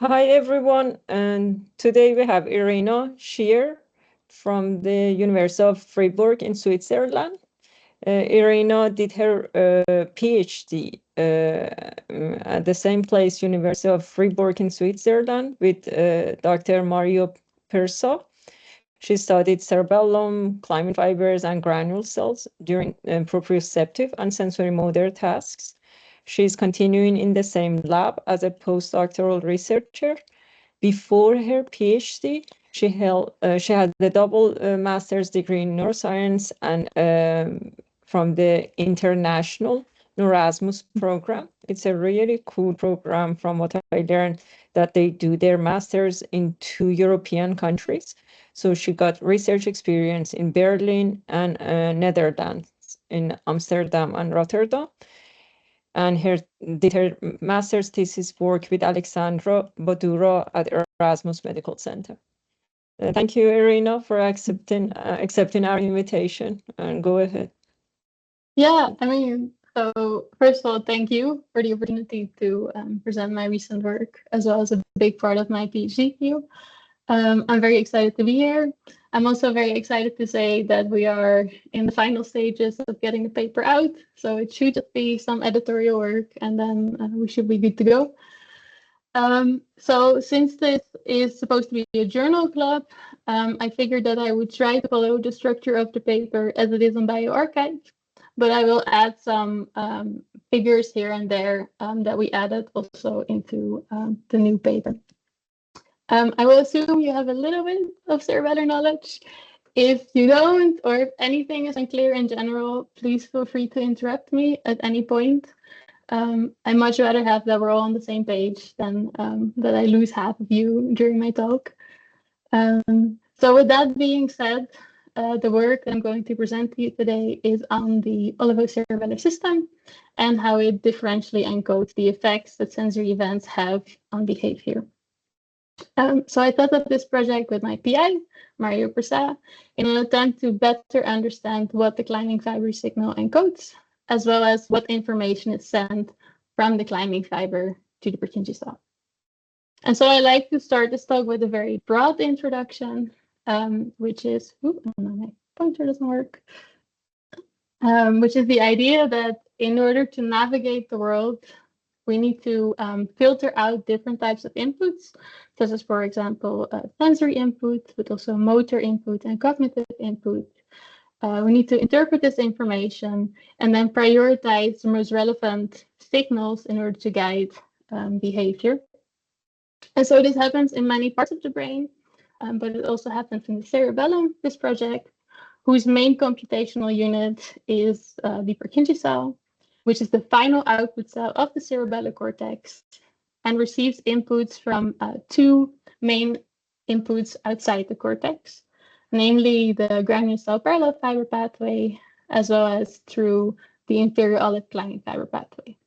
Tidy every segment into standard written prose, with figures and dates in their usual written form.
Hi everyone, and today we have Irina Scheer from the University of Freiburg in Switzerland. Irina did her PhD at the same place, University of Freiburg in Switzerland, with Dr. Mario Prsa. She studied cerebellum, climate fibers, and granule cells during proprioceptive and sensory motor tasks. She's continuing in the same lab as a postdoctoral researcher. Before her PhD, she had the double master's degree in neuroscience and from the International Neurasmus program. It's a really cool program from what I learned that they do their masters in 2 European countries. So she got research experience in Berlin and Netherlands, in Amsterdam and Rotterdam. And did her master's thesis work with Alexandra Bodura at Erasmus Medical Center. Thank you, Irina, for accepting our invitation. And go ahead. Yeah, so first of all, thank you for the opportunity to present my recent work, as well as a big part of my PhD here. I'm very excited to be here. I'm also very excited to say that we are in the final stages of getting the paper out. So it should just be some editorial work, and then we should be good to go. So since this is supposed to be a journal club, I figured that I would try to follow the structure of the paper as it is on bioRxiv, but I will add some figures here and there that we added also into the new paper. I will assume you have a little bit of cerebellar knowledge. If you don't, or if anything is unclear in general, please feel free to interrupt me at any point. I'd much rather have that we're all on the same page than that I lose half of you during my talk. So with that being said, the work I'm going to present to you today is on the olivocerebellar system and how it differentially encodes the effects that sensory events have on behavior. So I thought of this project with my PI, Mario Prsa, in an attempt to better understand what the climbing fiber signal encodes, as well as what information is sent from the climbing fiber to the Purkinje cell. And so I like to start this talk with a very broad introduction, which is, my pointer doesn't work, which is the idea that in order to navigate the world, we need to filter out different types of inputs, such as, for example, sensory input, but also motor input and cognitive input. We need to interpret this information and then prioritize the most relevant signals in order to guide behavior. And so this happens in many parts of the brain, but it also happens in the cerebellum, this project, whose main computational unit is the Purkinje cell, which is the final output cell of the cerebellar cortex and receives inputs from 2 main inputs outside the cortex, namely the granule cell parallel fiber pathway, as well as through the inferior olive climbing fiber pathway.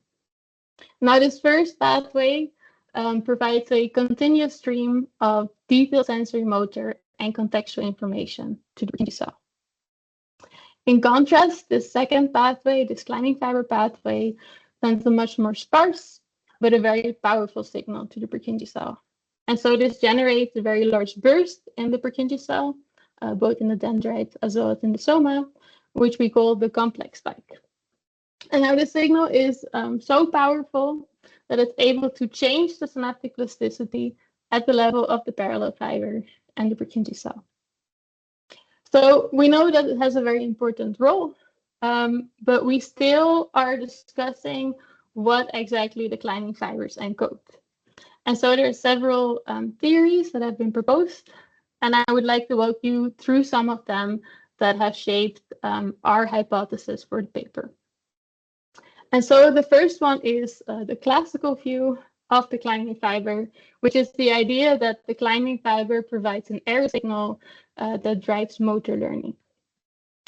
Now, this first pathway provides a continuous stream of detailed sensory motor and contextual information to the Purkinje cell. In contrast, the second pathway, this climbing fiber pathway, sends a much more sparse, but a very powerful signal to the Purkinje cell. And so this generates a very large burst in the Purkinje cell, both in the dendrite as well as in the soma, which we call the complex spike. And now the signal is so powerful that it's able to change the synaptic plasticity at the level of the parallel fiber and the Purkinje cell. So we know that it has a very important role, but we still are discussing what exactly the climbing fibers encode. And so there are several theories that have been proposed, and I would like to walk you through some of them that have shaped our hypothesis for the paper. And so the first one is the classical view of the climbing fiber, which is the idea that the climbing fiber provides an aero signal that drives motor learning.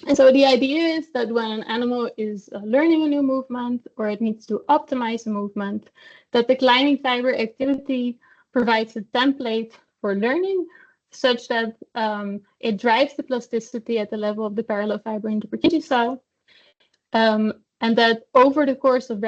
And so the idea is that when an animal is learning a new movement or it needs to optimize a movement, that the climbing fiber activity provides a template for learning such that it drives the plasticity at the level of the parallel fiber in the Purkinje cell, and that over the course of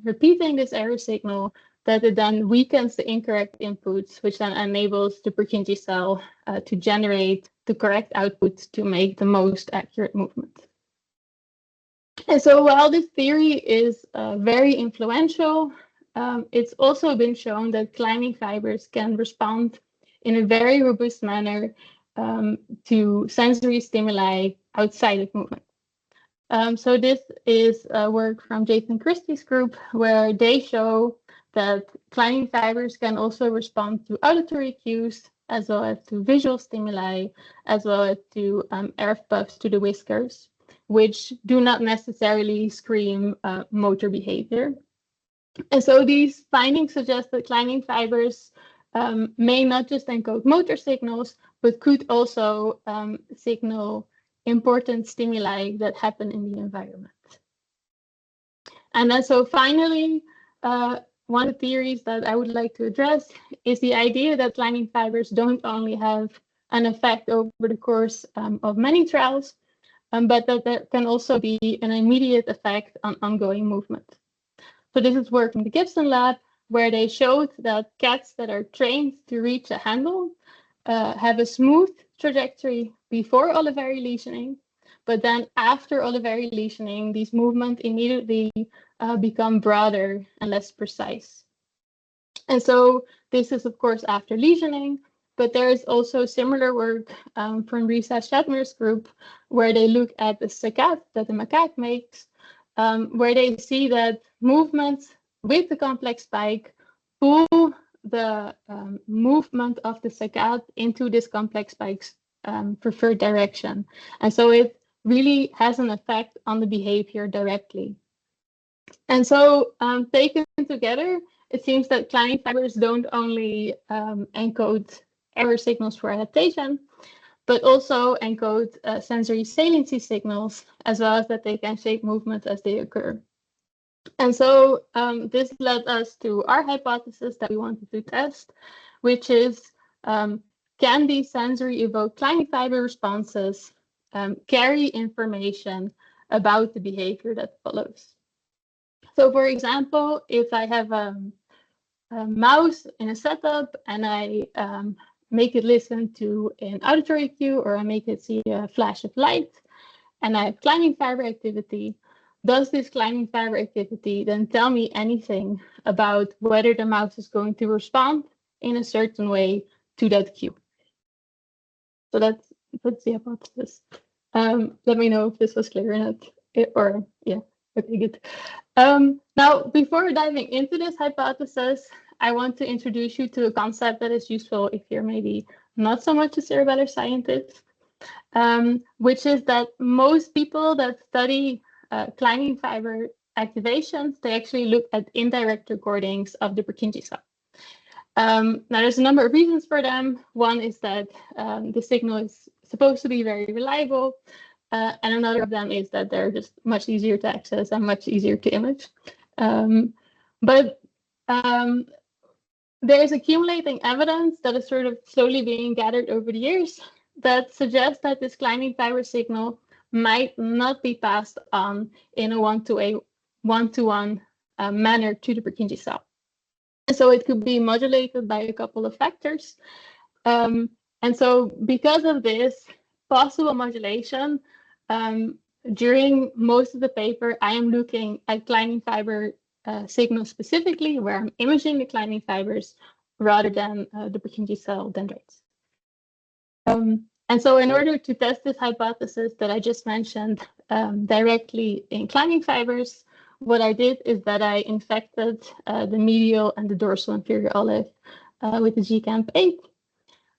repeating this error signal, that it then weakens the incorrect inputs, which then enables the Purkinje cell to generate the correct output to make the most accurate movement. And so while this theory is very influential, it's also been shown that climbing fibers can respond in a very robust manner to sensory stimuli outside of movement. So this is work from Jason Christie's group, where they show that climbing fibers can also respond to auditory cues, as well as to visual stimuli, as well as to earth puffs to the whiskers, which do not necessarily scream motor behavior. And so these findings suggest that climbing fibers may not just encode motor signals, but could also signal important stimuli that happen in the environment. And then so finally, one of the theories that I would like to address is the idea that climbing fibers don't only have an effect over the course of many trials, but that there can also be an immediate effect on ongoing movement. So this is work from the Gibson lab, where they showed that cats that are trained to reach a handle have a smooth trajectory before olivary lesioning, but then after olivary lesioning, these movements immediately become broader and less precise. And so this is, of course, after lesioning, but there is also similar work from Prsa Shatner's group, where they look at the saccade that the macaque makes, where they see that movements with the complex spike pull the movement of the saccade into this complex spike's preferred direction. And so it really has an effect on the behavior directly. And so taken together, it seems that climbing fibers don't only encode error signals for adaptation, but also encode sensory saliency signals, as well as that they can shape movements as they occur. And so this led us to our hypothesis that we wanted to test, which is, can these sensory evoked climbing fiber responses carry information about the behavior that follows? So for example, if I have a mouse in a setup and I make it listen to an auditory cue, or I make it see a flash of light, and I have climbing fiber activity, does this climbing fiber activity then tell me anything about whether the mouse is going to respond in a certain way to that cue? So that's the hypothesis. Let me know if this was clear enough, or yeah, okay, good. Now, before diving into this hypothesis, I want to introduce you to a concept that is useful if you're maybe not so much a cerebellar scientist, which is that most people that study climbing fiber activations, they actually look at indirect recordings of the Purkinje cell. Now, there's a number of reasons for them. One is that the signal is supposed to be very reliable, and another of them is that they're just much easier to access and much easier to image. But there's accumulating evidence that is sort of slowly being gathered over the years that suggests that this climbing fiber signal might not be passed on in a one-to-one manner to the Purkinje cell. And so it could be modulated by a couple of factors. And so because of this possible modulation, during most of the paper, I am looking at climbing fiber signals specifically, where I'm imaging the climbing fibers rather than the Purkinje cell dendrites. And so in order to test this hypothesis that I just mentioned directly in climbing fibers, what I did is that I infected the medial and the dorsal inferior olive with the GCAMP8,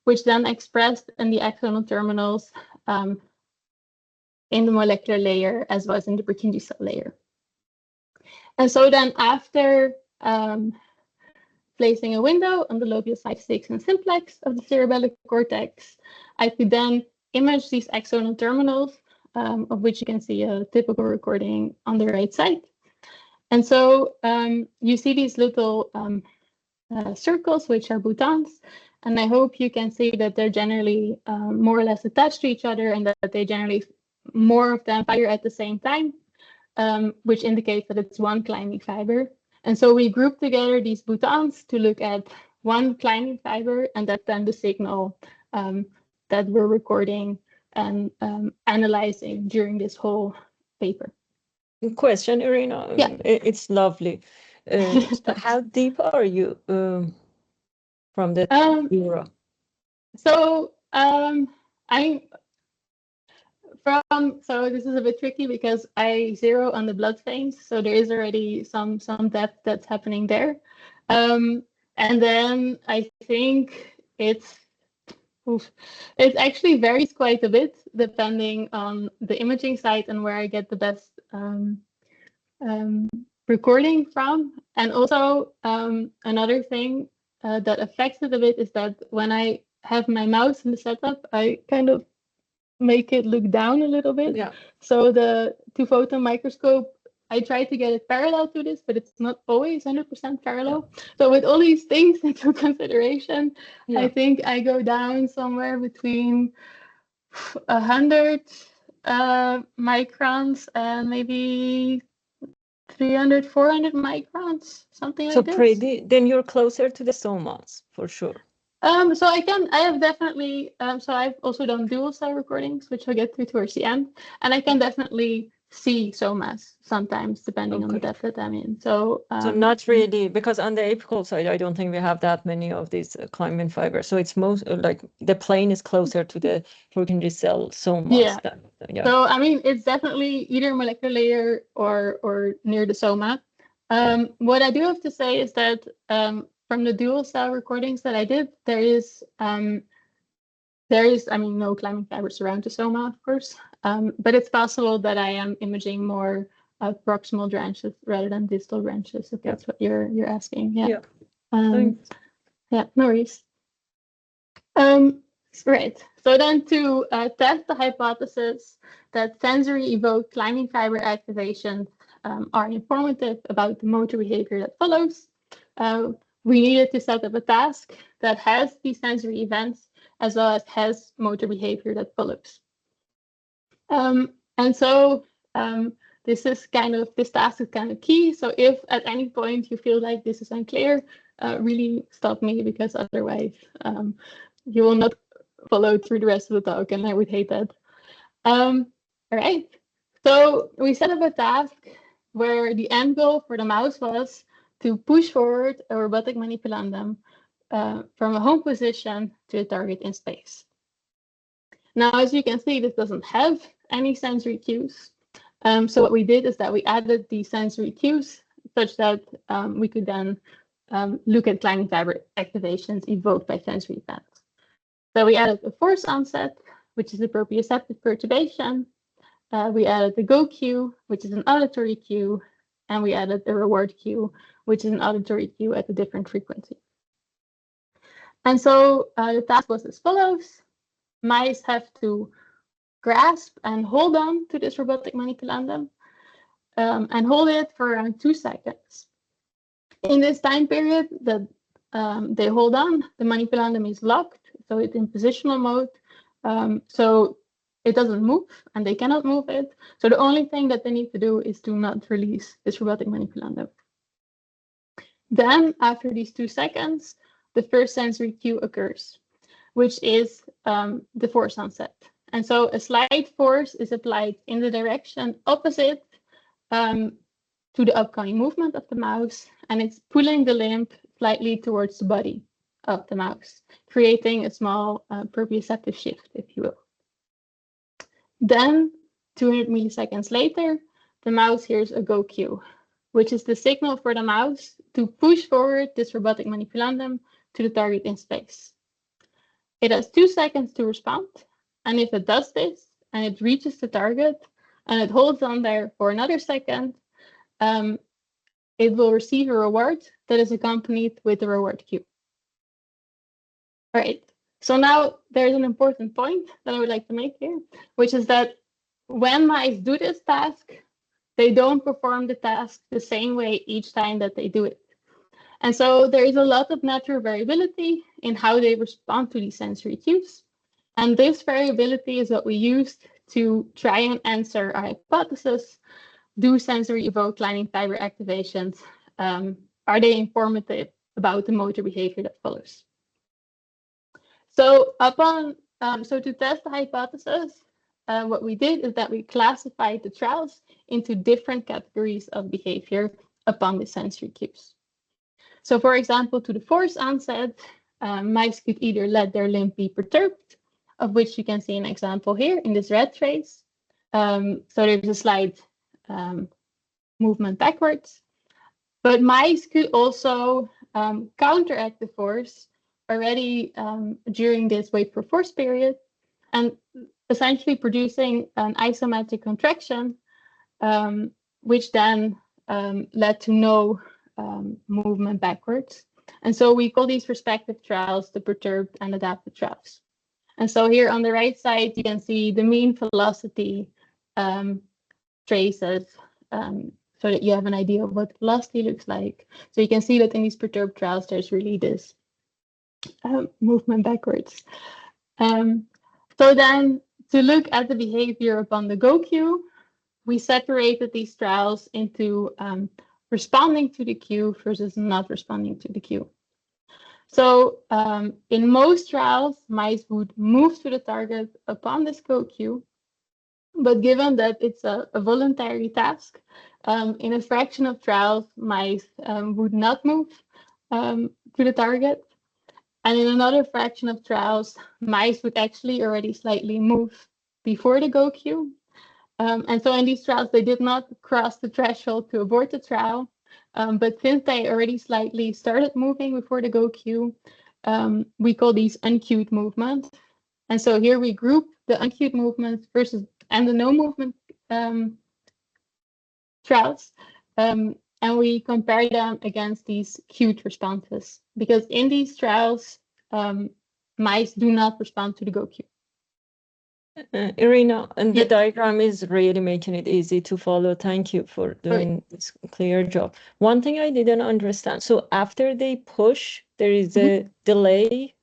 which then expressed in the axonal terminals in the molecular layer as well as in the Purkinje cell layer. And so then after placing a window on the lobulus 5, 6, and simplex of the cerebellar cortex, I could then image these axonal terminals, of which you can see a typical recording on the right side. And so you see these little circles, which are boutons, and I hope you can see that they're generally more or less attached to each other, and that they generally, more of them fire at the same time, which indicates that it's one climbing fiber. And so we group together these boutons to look at one climbing fiber, and that's then the signal that we're recording and analyzing during this whole paper. Question, Irina. Yeah. It's lovely. How deep are you from the zero? So so this is a bit tricky because I zero on the blood veins, so there is already some depth that's happening there, and then I think it actually varies quite a bit depending on the imaging site and where I get the best recording from. And also another thing that affects it a bit is that when I have my mouse in the setup, I kind of make it look down a little bit. Yeah. So the 2-photon microscope, I try to get it parallel to this, but it's not always 100% parallel. Yeah. So with all these things into consideration, I think I go down somewhere between 100 microns and maybe 300, 400 microns, something like this. So then you're closer to the somas, for sure. So I have definitely, so I've also done dual cell recordings, which I'll get to towards the end, and I can definitely see somas sometimes, depending on the depth that I'm in. So not really, because on the apical side, I don't think we have that many of these climbing fibers. So it's most like the plane is closer to the Purkinje cell somas. Yeah. So I mean, it's definitely either molecular layer or near the soma. What I do have to say is that from the dual cell recordings that I did, there is I mean, no climbing fibers around the soma, of course, but it's possible that I am imaging more proximal branches rather than distal branches, if that's what you're asking. Yeah. Yeah, no worries. Right. So then to test the hypothesis that sensory evoked climbing fiber activations are informative about the motor behavior that follows, we needed to set up a task that has these sensory events as well as has motor behavior that follows. And so this task is kind of key. So if at any point you feel like this is unclear, really stop me, because otherwise you will not follow through the rest of the talk, and I would hate that. All right. So we set up a task where the end goal for the mouse was to push forward a robotic manipulandum from a home position to a target in space. Now, as you can see, this doesn't have any sensory cues. So what we did is that we added the sensory cues such that we could then look at climbing fiber activations evoked by sensory events. So we added a force onset, which is a proprioceptive perturbation. We added the go cue, which is an auditory cue, and we added the reward cue, which is an auditory cue at a different frequency. And so the task was as follows. Mice have to grasp and hold on to this robotic manipulandum and hold it for around 2 seconds. In this time period that they hold on, the manipulandum is locked, so it's in positional mode. So it doesn't move, and they cannot move it. So the only thing that they need to do is to not release this robotic manipulandum. Then, after these 2 seconds, the first sensory cue occurs, which is the force onset. And so a slight force is applied in the direction opposite to the upcoming movement of the mouse, and it's pulling the limb slightly towards the body of the mouse, creating a small proprioceptive shift, if you will. Then, 200 milliseconds later, the mouse hears a go cue, which is the signal for the mouse to push forward this robotic manipulandum to the target in space. It has 2 seconds to respond, and if it does this, and it reaches the target, and it holds on there for another second, it will receive a reward that is accompanied with the reward cue. All right, so now there's an important point that I would like to make here, which is that when mice do this task, they don't perform the task the same way each time that they do it. And so there is a lot of natural variability in how they respond to these sensory cues. And this variability is what we used to try and answer our hypothesis: do sensory evoked lining fiber activations are they informative about the motor behavior that follows? So to test the hypothesis, what we did is that we classified the trials into different categories of behavior upon the sensory cues. So for example, to the force onset, mice could either let their limb be perturbed, of which you can see an example here in this red trace. So there's a slight movement backwards. But mice could also counteract the force already during this wait for force period, and essentially producing an isometric contraction, which then led to no movement backwards. And so we call these respective trials the perturbed and adapted trials. And so here on the right side, you can see the mean velocity traces, so that you have an idea of what velocity looks like. So you can see that in these perturbed trials, there's really this movement backwards. So then to look at the behavior upon the go cue, we separated these trials into responding to the cue versus not responding to the cue. So in most trials, mice would move to the target upon this go cue, but given that it's a voluntary task, in a fraction of trials, mice would not move to the target. And in another fraction of trials, mice would actually already slightly move before the go cue. And so in these trials, they did not cross the threshold to abort the trial. But since they already slightly started moving before the go cue, we call these uncued movements. And so here we group the uncued movements versus and the no movement trials. And we compare them against these cued responses, because in these trials, mice do not respond to the go cue. Irina, and the Yes. diagram is really making it easy to follow. Thank you for doing this clear job. One thing I didn't understand, so after they push, there is a delay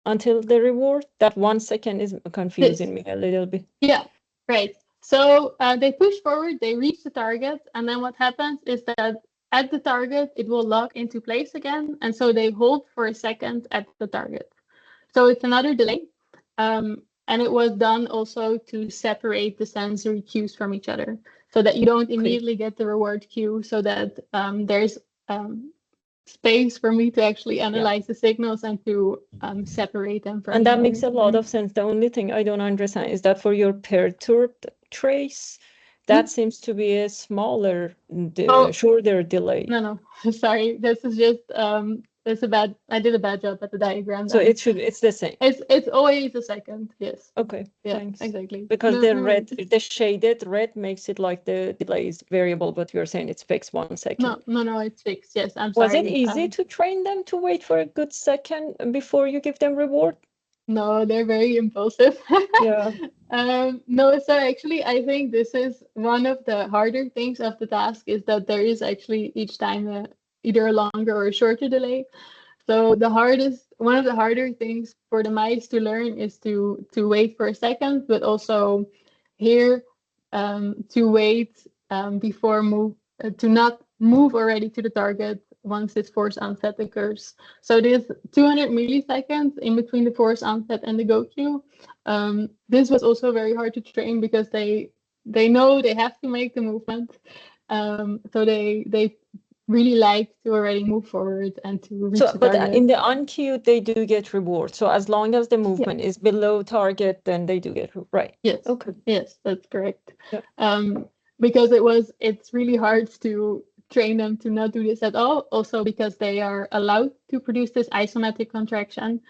until the reward. That 1 second is confusing me a little bit. Yeah, right. So they push forward, they reach the target, and then what happens is that at the target, it will lock into place again. And so they hold for a second at the target. So it's another delay. And it was done also to separate the sensory cues from each other, so that you don't immediately get the reward cue, so that there's space for me to actually analyze the signals and to separate them from And each that other. makes a lot of sense. The only thing I don't understand is that for your perturbed trace, that seems to be a smaller, shorter delay. No, sorry. This is just I did a bad job at the diagram. So it's the same. It's always a second, yes. Okay, yeah, thanks. Exactly. Because the shaded red makes it like the delay is variable, but you're saying it's fixed 1 second. No, it's fixed. Yes, I'm Was sorry. it easy to train them to wait for a good second before you give them reward? No, they're very impulsive. Yeah. No, so actually, I think this is one of the harder things of the task, is that there is actually each time either a longer or a shorter delay. So one of the harder things for the mice to learn is to wait for a second, but also here to wait before to not move already to the target once this force onset occurs. So this 200 milliseconds in between the force onset and the go cue. This was also very hard to train, because they know they have to make the movement. So they really like to already move forward and to reach the target. But in the uncued, they do get reward. So as long as the movement is below target, then they do get right. Yes. Okay. Yes, that's correct. Yeah. Because it's really hard to train them to not do this at all. Also because they are allowed to produce this isometric contraction.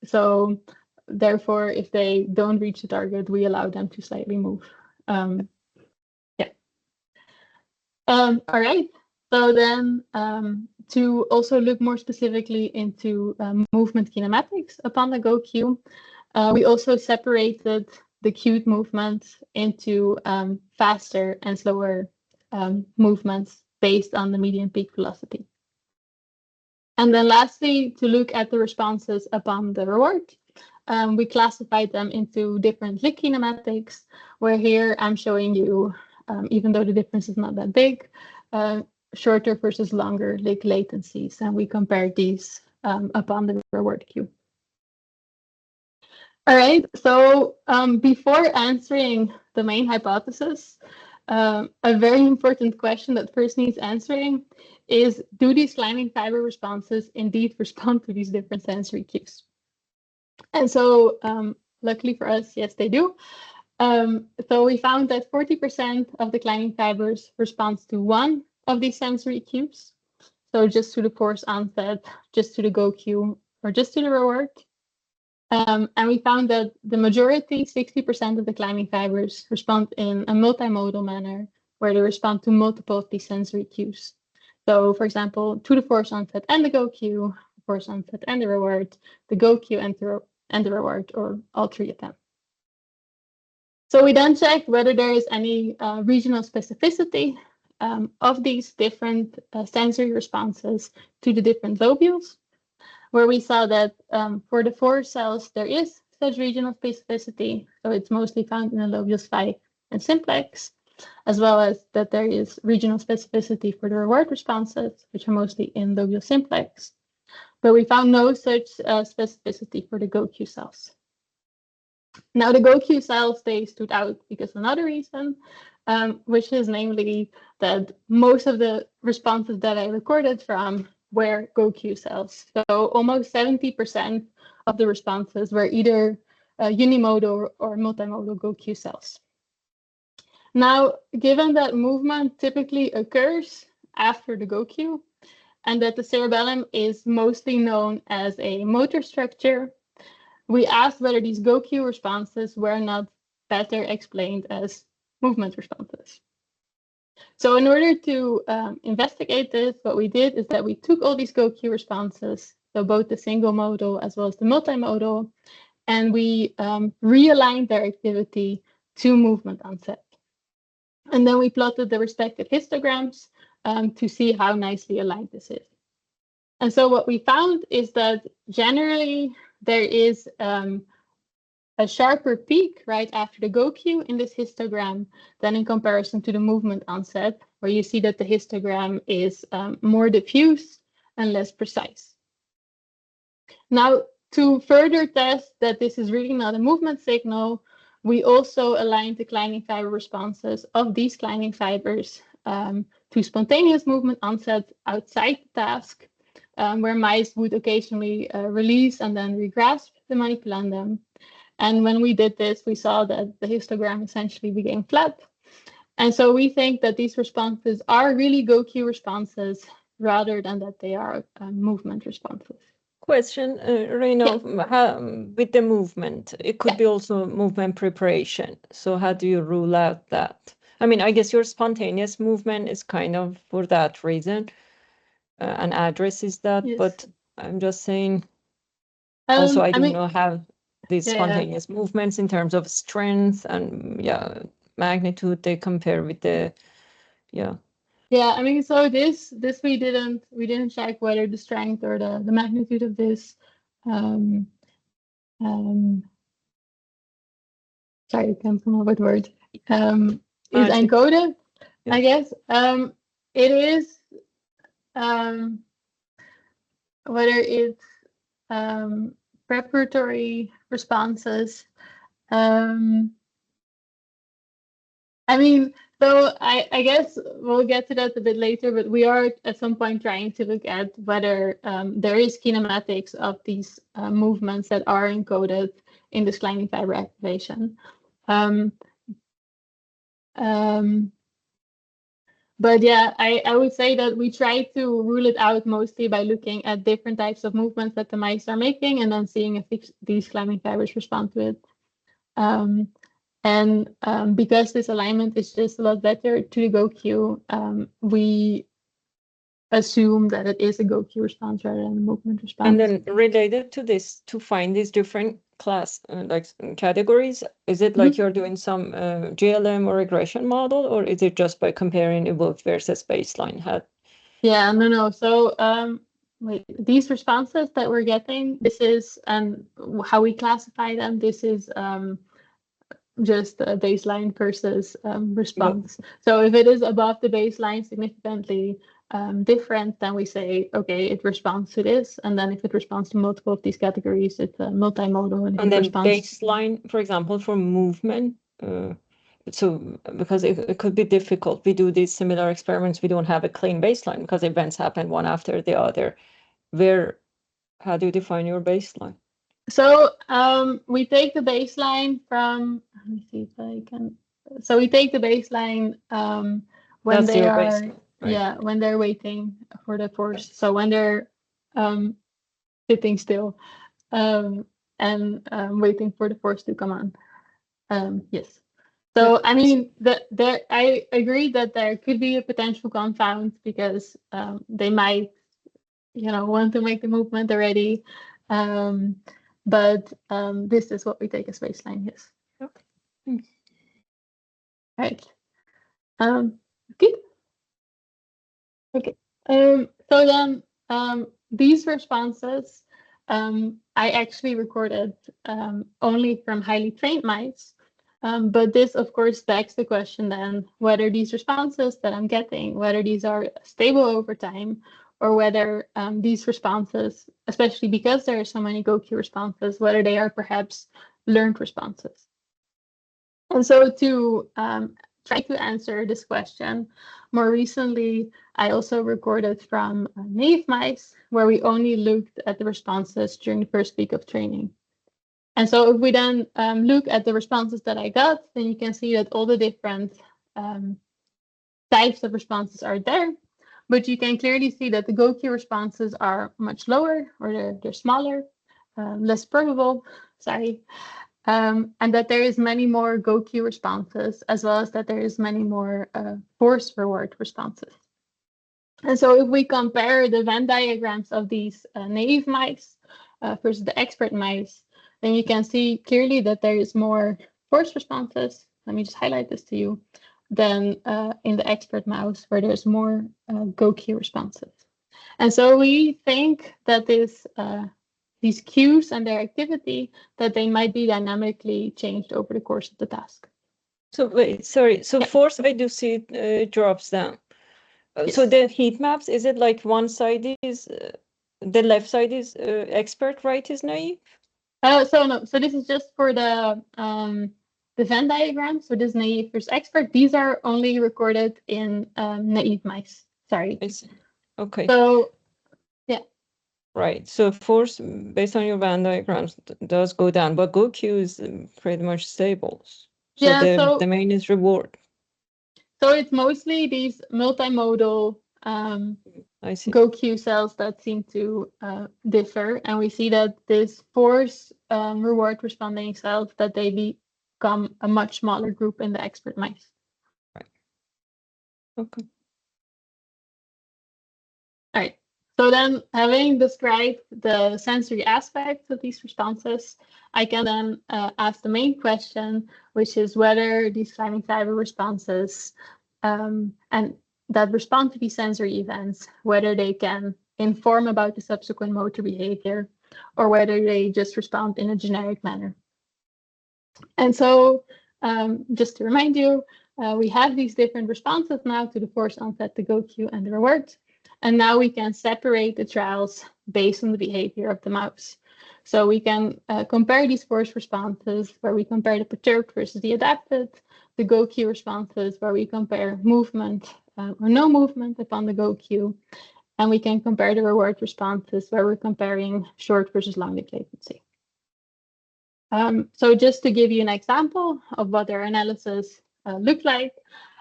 So therefore, if they don't reach the target, we allow them to slightly move. All right. So then to also look more specifically into movement kinematics upon the go cue, we also separated the cued movements into faster and slower movements based on the median peak velocity. And then lastly, to look at the responses upon the reward, we classified them into different lick kinematics, where here I'm showing you, even though the difference is not that big, shorter versus longer link latencies, and we compared these upon the reward queue. All right, so before answering the main hypothesis, a very important question that first needs answering is, do these climbing fiber responses indeed respond to these different sensory cues? And so luckily for us, yes, they do. So we found that 40% of the climbing fibers responds to one of these sensory cues. So just to the force onset, just to the go cue, or just to the reward. And we found that the majority, 60% of the climbing fibers, respond in a multimodal manner, where they respond to multiple of these sensory cues. So, for example, to the force onset and the go cue, force onset and the reward, the go cue and the reward, or all three of them. So we then checked whether there is any regional specificity of these different sensory responses to the different lobules, where we saw that for the 4 cells, there is such regional specificity. So it's mostly found in the lobules 5 and simplex, as well as that there is regional specificity for the reward responses, which are mostly in lobule simplex. But we found no such specificity for the GO-Q cells. Now, the GO-Q cells, they stood out because of another reason, which is namely that most of the responses that I recorded from were GO-Q cells. So almost 70% of the responses were either unimodal or multimodal GO-Q cells. Now, given that movement typically occurs after the GO-Q, and that the cerebellum is mostly known as a motor structure, we asked whether these GO-Q responses were not better explained as movement responses. So in order to investigate this, what we did is that we took all these GO-Q responses, so both the single modal as well as the multimodal, and we realigned their activity to movement onset. And then we plotted the respective histograms to see how nicely aligned this is. And so what we found is that generally there is a sharper peak right after the GO-Q in this histogram than in comparison to the movement onset, where you see that the histogram is more diffuse and less precise. Now, to further test that this is really not a movement signal, we also aligned the climbing fiber responses of these climbing fibers to spontaneous movement onset outside the task, where mice would occasionally release and then regrasp the manipulandum. And when we did this, we saw that the histogram essentially became flat. And so we think that these responses are really GO-Q responses rather than that they are movement responses. Question, Irina, with the movement, it could be also movement preparation. So how do you rule out that? I mean, I guess your spontaneous movement is kind of for that reason, and addresses that, but I'm just saying, also, I don't know how these spontaneous movements in terms of strength and magnitude, they compare with the, Yeah, I mean, so this we didn't check whether the strength or the magnitude of this sorry, I can't come up with word is encoded. I guess it is whether it's preparatory responses. I mean, so I guess we'll get to that a bit later, but we are at some point trying to look at whether there is kinematics of these movements that are encoded in this climbing fiber activation. But yeah, I would say that we try to rule it out mostly by looking at different types of movements that the mice are making and then seeing if these climbing fibers respond to it. And because this alignment is just a lot better to the GO-Q, we assume that it is a GO-Q response rather than a movement response. And then related to this, to find these different class categories, is it like you're doing some GLM or regression model, or is it just by comparing evoked versus baseline? Yeah, no. So these responses that we're getting, this is how we classify them. This is just a baseline versus response. So if it is above the baseline significantly, different, then we say, okay, it responds to this. And then if it responds to multiple of these categories, it's multimodal. And if And it then responds baseline, for example, for movement. So because it could be difficult, we do these similar experiments, we don't have a clean baseline because events happen one after the other. How do you define your baseline? So we take the baseline from, let me see if I can. So we take the baseline when That's they your are, baseline, right? yeah, when they're waiting for the force. So when they're sitting still and waiting for the force to come on. Yes. So Yeah. I mean, I agree that there could be a potential confound because they might, want to make the movement already. But this is what we take as baseline, yes. Okay. Right. Good. Okay. So then these responses I actually recorded only from highly trained mice. But this, of course, begs the question then whether these responses that I'm getting, whether these are stable over time, or whether these responses, especially because there are so many GoQ responses, whether they are perhaps learned responses. And so to try to answer this question, more recently, I also recorded from naive mice, where we only looked at the responses during the first week of training. And so if we then look at the responses that I got, then you can see that all the different types of responses are there. But you can clearly see that the GoQ responses are much lower, or they're smaller, less probable, sorry. And that there is many more GoQ responses, as well as that there is many more force reward responses. And so if we compare the Venn diagrams of these naive mice versus the expert mice, then you can see clearly that there is more force responses. Let me just highlight this to you. Than in the expert mouse, where there's more GoQ responses. And so we think that these cues and their activity, that they might be dynamically changed over the course of the task. So wait, sorry. So force, I do see it drops down. Yes. So the heat maps, is it like one side is the left side is expert, right is naive? So no. So this is just for the Venn diagram. So this naive versus expert. These are only recorded in naive mice. Sorry. I see. Okay. So yeah. Right. So force, based on your Venn diagrams, does go down, but GoQ is pretty much stable. So Yeah. the main is reward. So it's mostly these multimodal I see. GoQ cells that seem to differ, and we see that this force reward responding cells, that they become a much smaller group in the expert mice. Right. Okay. All right. So then, having described the sensory aspects of these responses, I can then ask the main question, which is whether these climbing fiber responses and that respond to these sensory events, whether they can inform about the subsequent motor behavior, or whether they just respond in a generic manner. And so, just to remind you, we have these different responses now to the force onset, the GoQ, and the reward. And now we can separate the trials based on the behavior of the mouse. So we can compare these force responses, where we compare the perturbed versus the adapted, the GoQ responses, where we compare movement or no movement upon the GoQ, and we can compare the reward responses, where we're comparing short versus long lived latency. So just to give you an example of what our analysis looked like,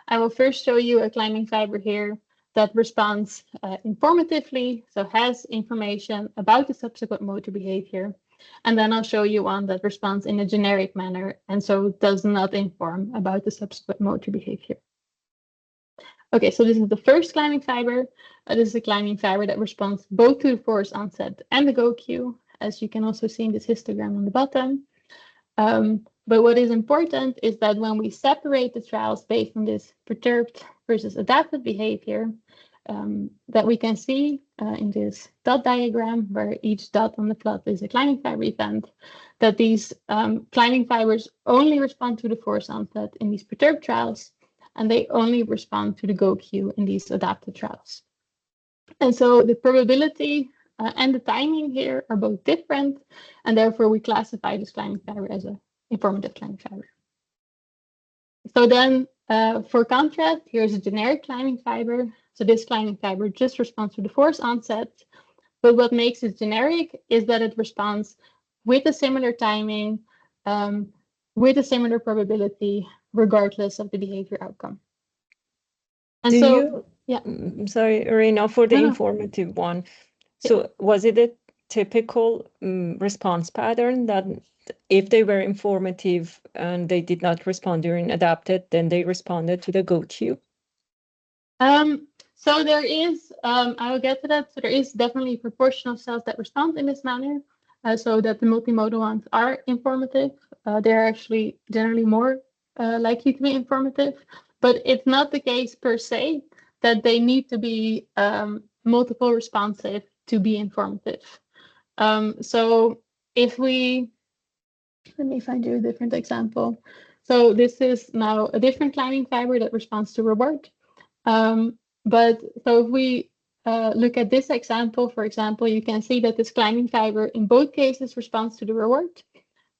I will first show you a climbing fiber here that responds informatively, so has information about the subsequent motor behavior. And then I'll show you one that responds in a generic manner, and so does not inform about the subsequent motor behavior. Okay, so this is the first climbing fiber. This is a climbing fiber that responds both to the force onset and the GoQ, as you can also see in this histogram on the bottom. But what is important is that when we separate the trials based on this perturbed versus adapted behavior, that we can see in this dot diagram, where each dot on the plot is a climbing fiber event, that these climbing fibers only respond to the force onset in these perturbed trials, and they only respond to the GoQ in these adapted trials. And so the probability and the timing here are both different, and therefore we classify this climbing fiber as an informative climbing fiber. So then for contrast, here's a generic climbing fiber. So this climbing fiber just responds to the force onset, but what makes it generic is that it responds with a similar timing, with a similar probability, regardless of the behavior outcome. And Do so, you, yeah. Sorry, Irina, for the No, no. informative one. So was it a typical response pattern that if they were informative and they did not respond during adapted, then they responded to the go queue? So there is, I'll get to that. So there is definitely proportional cells that respond in this manner, so that the multimodal ones are informative. They're actually generally more likely to be informative, but it's not the case per se that they need to be multiple responsive to be informative. So if we, let me find you a different example. So this is now a different climbing fiber that responds to reward. But so if we look at this example, for example, you can see that this climbing fiber in both cases responds to the reward.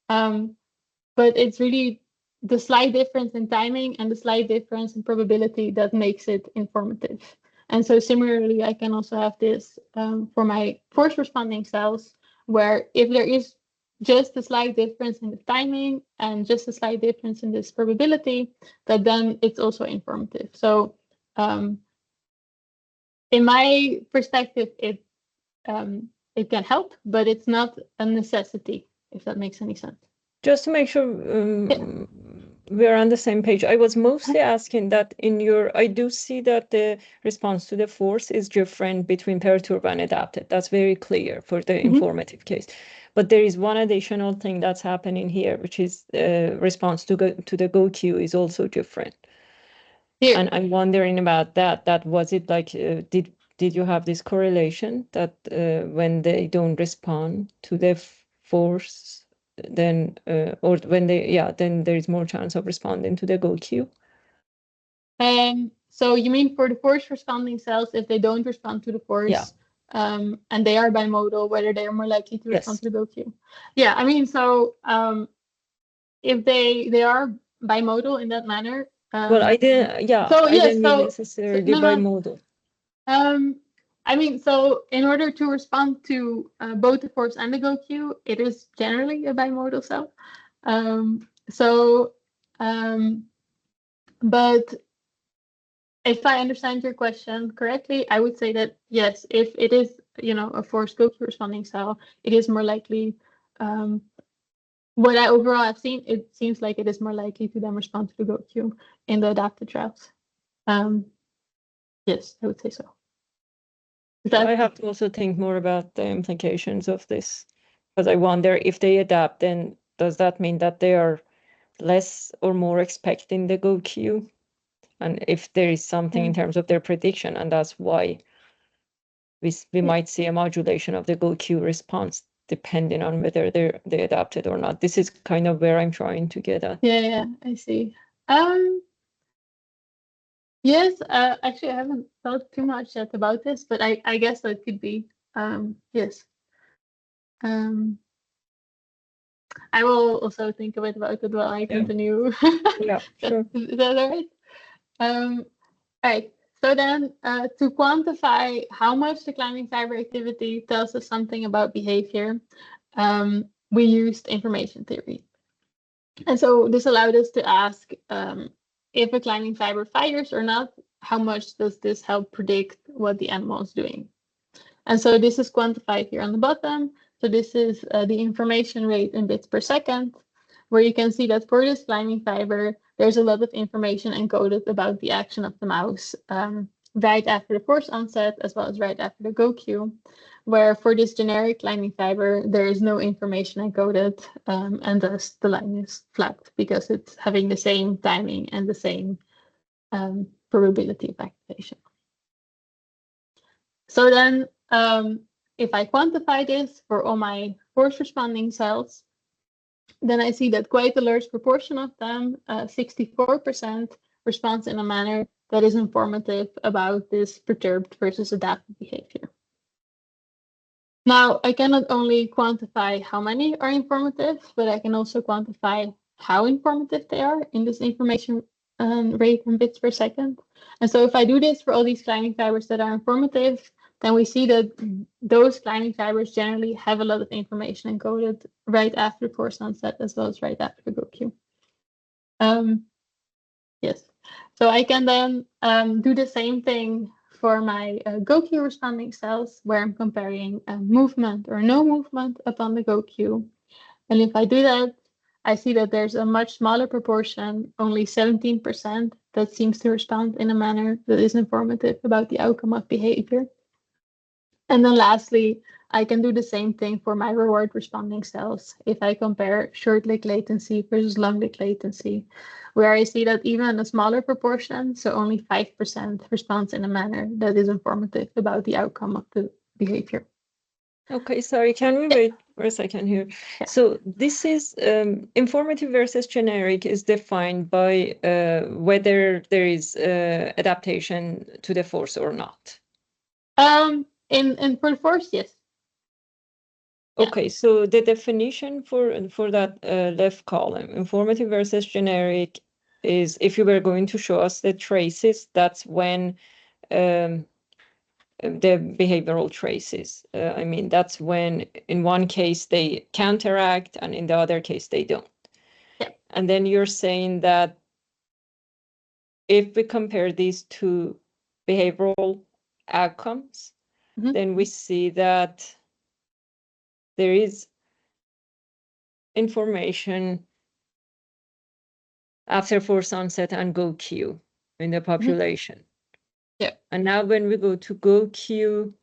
But it's really the slight difference in timing and the slight difference in probability that makes it informative. And so similarly, I can also have this for my force responding cells, where if there is just a slight difference in the timing and just a slight difference in this probability, that then it's also informative. So in my perspective, it can help, but it's not a necessity, if that makes any sense. Just to make sure we're on the same page, I was mostly asking that in your, I do see that the response to the force is different between perturb and adapted. That's very clear for the informative case. But there is one additional thing that's happening here, which is response to the go queue is also different. Here. And I'm wondering about that. That was it like, did you have this correlation that when they don't respond to the force, then or when they, then there is more chance of responding to the go queue? So you mean for the force responding cells, if they don't respond to the force, and they are bimodal, whether they are more likely to respond to the go queue? Yeah, I mean, so if they are bimodal in that manner. Well, I didn't. Yeah, so, I didn't mean necessarily bimodal. I mean, so in order to respond to both the force and the go queue, it is generally a bimodal cell. But if I understand your question correctly, I would say that yes, if it is, a force go queue responding cell, it is more likely. What I overall have seen, it seems like it is more likely to then respond to the go queue in the adapted trials. Yes, I would say so. I have to also think more about the implications of this, because I wonder if they adapt, then does that mean that they are less or more expecting the go queue? And if there is something in terms of their prediction, and that's why we might see a modulation of the go queue response depending on whether they adapted or not. This is kind of where I'm trying to get at. Yeah, I see. Yes, actually, I haven't thought too much yet about this, but I guess that could be. Yes. I will also think a bit about it while I continue. Yeah, sure. Is that all right? All right. So then, to quantify how much the climbing fiber activity tells us something about behavior, we used information theory. And so this allowed us to ask if a climbing fiber fires or not, how much does this help predict what the animal is doing? And so this is quantified here on the bottom. So this is the information rate in bits per second, where you can see that for this climbing fiber, there's a lot of information encoded about the action of the mouse right after the force onset, as well as right after the go queue, where for this generic climbing fiber, there is no information encoded, and thus the line is flat because it's having the same timing and the same probability of activation. So then, if I quantify this for all my force responding cells, then I see that quite a large proportion of them, 64%, responds in a manner that is informative about this perturbed versus adaptive behavior. Now, I cannot only quantify how many are informative, but I can also quantify how informative they are in this information rate in bits per second. And so if I do this for all these climbing fibers that are informative, then we see that those climbing fibers generally have a lot of information encoded right after force onset as well as right after the GoQ. Yes, so I can then do the same thing for my GoQ responding cells, where I'm comparing movement or no movement upon the GoQ. And if I do that, I see that there's a much smaller proportion, only 17%, that seems to respond in a manner that is informative about the outcome of behavior. And then lastly, I can do the same thing for my reward responding cells if I compare short leg latency versus long leg latency, where I see that even a smaller proportion, so only 5%, responds in a manner that is informative about the outcome of the behavior. Okay, sorry, can we wait for a second here? Yeah. So this is informative versus generic is defined by whether there is adaptation to the force or not. In for force, yes. Okay, yeah. So the definition for that left column, informative versus generic, is if you were going to show us the traces, that's when the behavioral traces. I mean, that's when in one case they counteract and in the other case they don't. Yeah. And then you're saying that if we compare these two behavioral outcomes, then we see that there is information after force onset and GoQ in the population. Yeah. And now when we go to GoQ,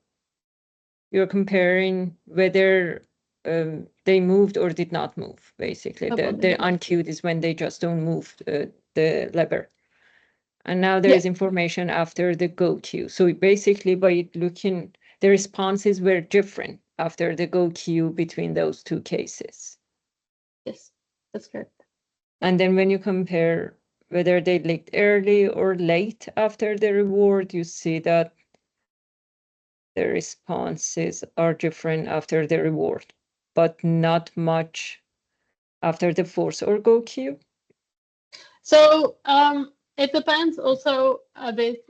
you're comparing whether they moved or did not move, basically. The uncued is when they just don't move the lever. And now there is information after the GoQ. So basically by looking, the responses were different after the GoQ between those two cases. Yes, that's correct. And then when you compare whether they licked early or late after the reward, you see that the responses are different after the reward, but not much after the force or GoQ. So it depends also a bit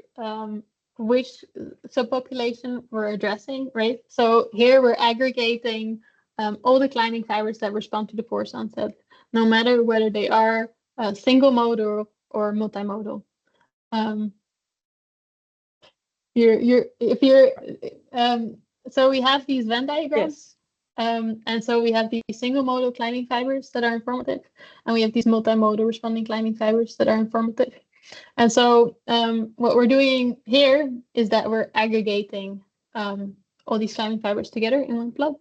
which subpopulation we're addressing, right? So here we're aggregating all the climbing fibers that respond to the force onset, no matter whether they are single modal or multimodal. So we have these Venn diagrams. Yes. And so we have these single modal climbing fibers that are informative, and we have these multimodal responding climbing fibers that are informative. And so what we're doing here is that we're aggregating all these climbing fibers together in one plot.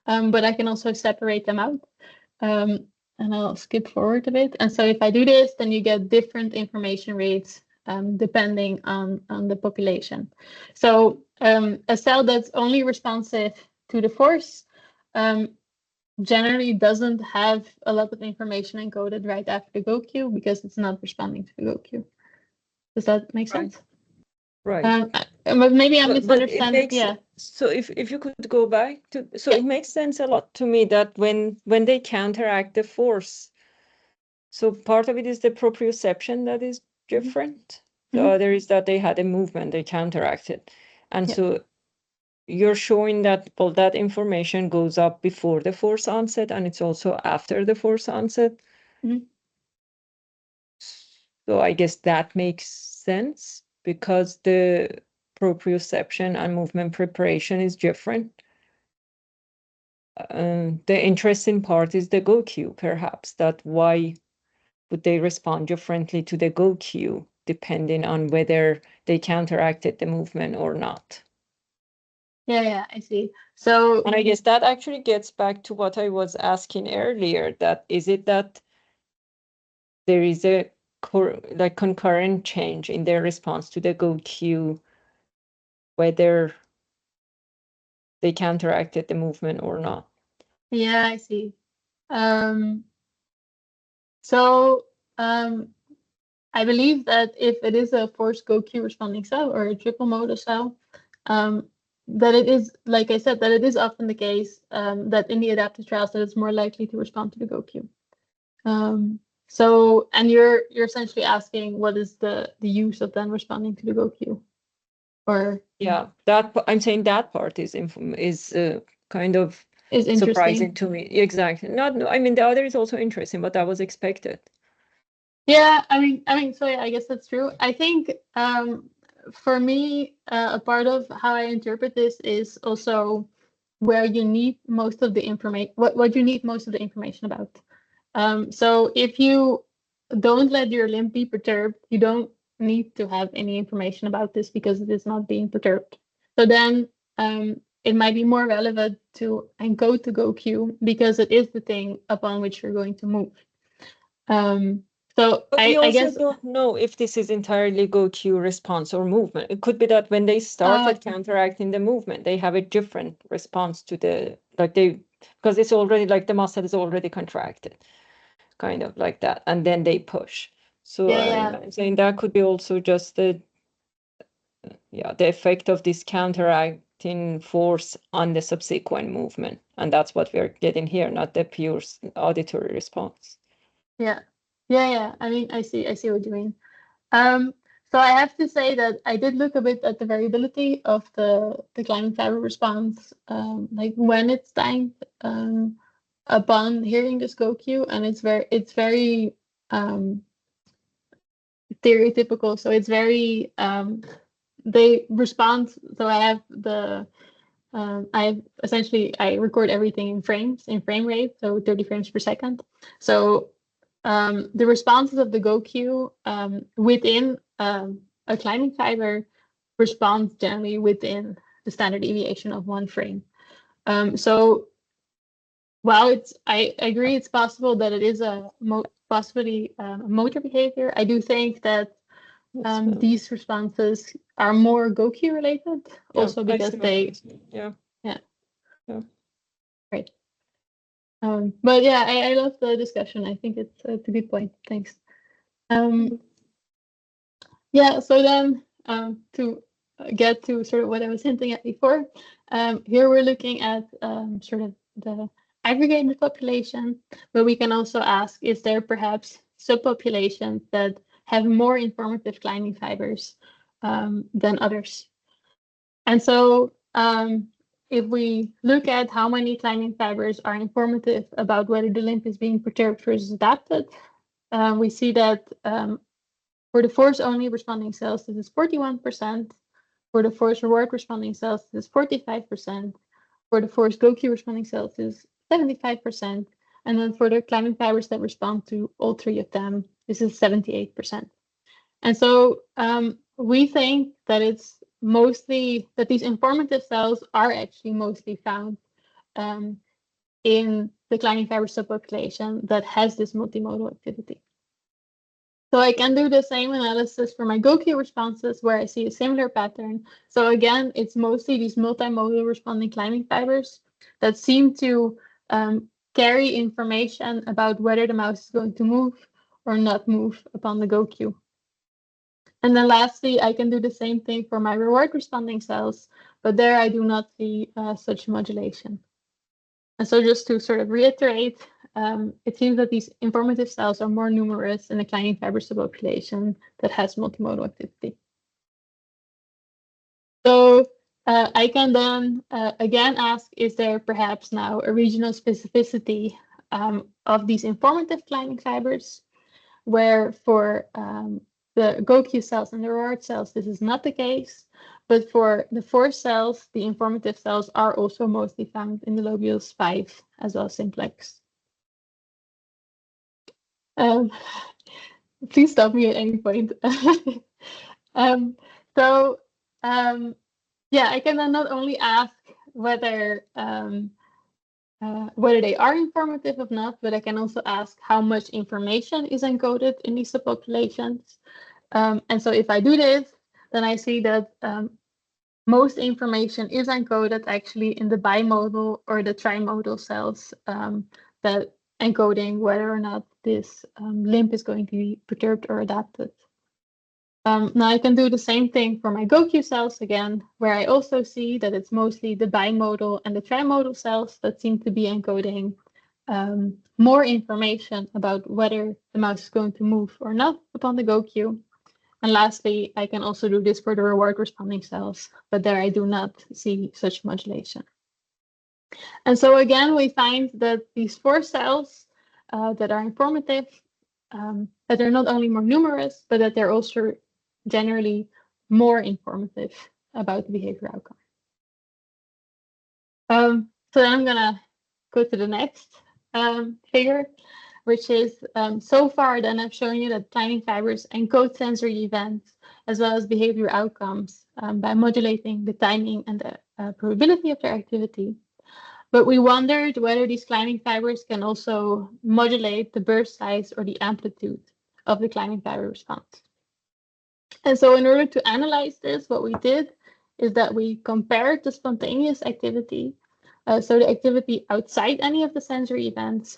But I can also separate them out. And I'll skip forward a bit. And so if I do this, then you get different information rates depending on the population. So a cell that's only responsive to the force generally doesn't have a lot of information encoded right after the GoQ because it's not responding to the GoQ. Does that make sense? Right. But maybe I'm misunderstanding. Yeah. So if you could go back to, so it makes sense a lot to me that when they counteract the force, so part of it is the proprioception that is different. The other is that they had a movement, they counteracted. And so you're showing that all that information goes up before the force onset and it's also after the force onset. So I guess that makes sense because the proprioception and movement preparation is different. The interesting part is the GoQ, perhaps, that why would they respond differently to the GoQ depending on whether they counteracted the movement or not. Yeah, I see. So, and I guess that actually gets back to what I was asking earlier, that is it that there is a concurrent change in their response to the GoQ, whether they counteracted the movement or not. Yeah, I see. So I believe that if it is a forced GoQ responding cell or a triple modal cell, that it is, like I said, that it is often the case that in the adaptive trials that it's more likely to respond to the GoQ. So, and you're essentially asking what is the use of then responding to the GoQ, or yeah, that I'm saying that part is kind of is surprising interesting to me. Exactly. Not, I mean, the other is also interesting, but that was expected. Yeah, I mean, so yeah, I guess that's true. I think for me, a part of how I interpret this is also where you need most of the information, what you need most of the information about. So if you don't let your limb be perturbed, you don't need to have any information about this because it is not being perturbed. So then it might be more relevant to encode to GoQ because it is the thing upon which you're going to move. So But we I also guess don't know if this is entirely GoQ response or movement. It could be that when they started counteracting the movement, they have a different response to the, because it's already like the muscle is already contracted, kind of like that, and then they push. So I'm saying that could be also just the effect of this counteracting force on the subsequent movement, and that's what we're getting here, not the pure auditory response. Yeah. I mean, I see what you mean. So I have to say that I did look a bit at the variability of the climbing fiber response, like when it's timed upon hearing this GoQ, and it's very stereotypical. So it's very they respond. So I have I record everything in frame rate, so 30 frames per second. So the responses of the GoQ within a climbing fiber responds generally within the standard deviation of 1 frame. So while I agree it's possible that it is possibly motor behavior, I do think that these responses are more GoQ related, also because they, right. But yeah, I love the discussion. I think it's a good point. Thanks. Yeah, so then to get to sort of what I was hinting at before, here we're looking at sort of the aggregated population, but we can also ask, is there perhaps subpopulations that have more informative climbing fibers than others? And so if we look at how many climbing fibers are informative about whether the limb is being perturbed versus adapted, we see that for the force-only responding cells, this is 41%. For the force reward responding cells, this is 45%. For the force GoQ responding cells, this is 75%. And then for the climbing fibers that respond to all three of them, this is 78%. And so we think that it's mostly that these informative cells are actually mostly found in the climbing fiber subpopulation that has this multimodal activity. So I can do the same analysis for my GoQ responses where I see a similar pattern. So again, it's mostly these multimodal responding climbing fibers that seem to carry information about whether the mouse is going to move or not move upon the GoQ. And then lastly, I can do the same thing for my reward responding cells, but there I do not see such modulation. And so just to sort of reiterate, it seems that these informative cells are more numerous in the climbing fiber subpopulation that has multimodal activity. So I can then again ask, is there perhaps now a regional specificity of these informative climbing fibers, where for the GoQ cells and the reward cells, this is not the case. But for the force cells, the informative cells are also mostly found in the lobules 5 as well as simplex. Please stop me at any point. Yeah, I can then not only ask whether they are informative or not, but I can also ask how much information is encoded in these subpopulations. And so if I do this, then I see that most information is encoded actually in the bimodal or the trimodal cells that encoding whether or not this limb is going to be perturbed or adapted. Now I can do the same thing for my GoQ cells again, where I also see that it's mostly the bimodal and the trimodal cells that seem to be encoding more information about whether the mouse is going to move or not upon the GoQ. And lastly, I can also do this for the reward responding cells, but there I do not see such modulation. And so again, we find that these 4 cells that are informative, that they're not only more numerous, but that they're also generally more informative about the behavior outcome. So then I'm going to go to the next figure, which is so far then I've shown you that climbing fibers encode sensory events as well as behavior outcomes by modulating the timing and the probability of their activity. But we wondered whether these climbing fibers can also modulate the burst size or the amplitude of the climbing fiber response. And so in order to analyze this, what we did is that we compared the spontaneous activity, so the activity outside any of the sensory events,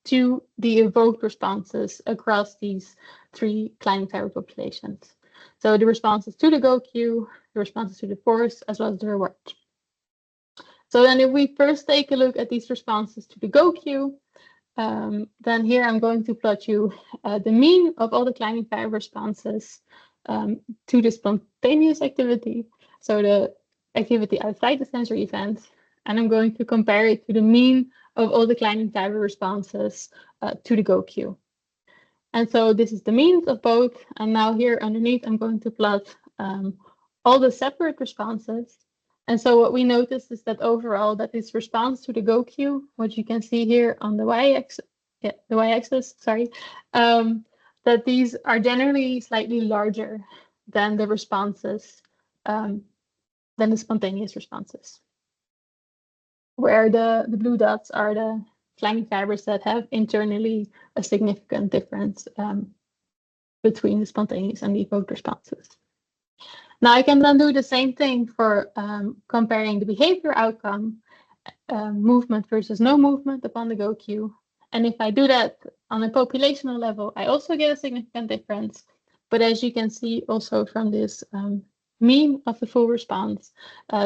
to the evoked responses across these 3 climbing fiber populations. So the responses to the GoQ, the responses to the force, as well as the reward. So then if we first take a look at these responses to the GoQ, then here I'm going to plot you the mean of all the climbing fiber responses to the spontaneous activity, so the activity outside the sensory event, and I'm going to compare it to the mean of all the climbing fiber responses to the GoQ. And so this is the means of both, and now here underneath I'm going to plot all the separate responses. And so what we notice is that overall that this response to the GoQ, what you can see here on the y-axis, sorry, that these are generally slightly larger than the responses, than the spontaneous responses, where the blue dots are the climbing fibers that have internally a significant difference between the spontaneous and the evoked responses. Now I can then do the same thing for comparing the behavior outcome, movement versus no movement upon the GoQ. And if I do that on a populational level, I also get a significant difference. But as you can see also from this mean of the full response,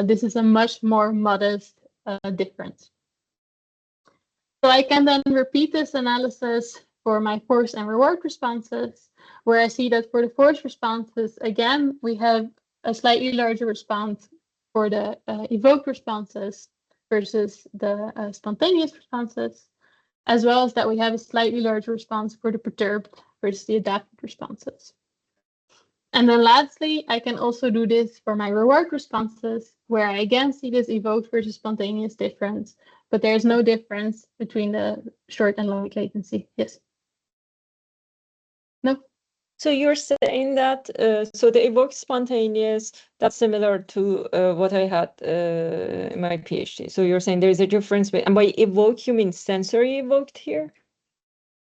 this is a much more modest difference. So I can then repeat this analysis for my force and reward responses, where I see that for the force responses, again, we have a slightly larger response for the evoked responses versus the spontaneous responses, as well as that we have a slightly larger response for the perturbed versus the adapted responses. And then lastly, I can also do this for my reward responses, where I again see this evoked versus spontaneous difference, but there's no difference between the short and long latency. Yes? No? So you're saying that, so the evoked spontaneous, that's similar to what I had in my PhD. So you're saying there's a difference, and by evoke, you mean sensory evoked here?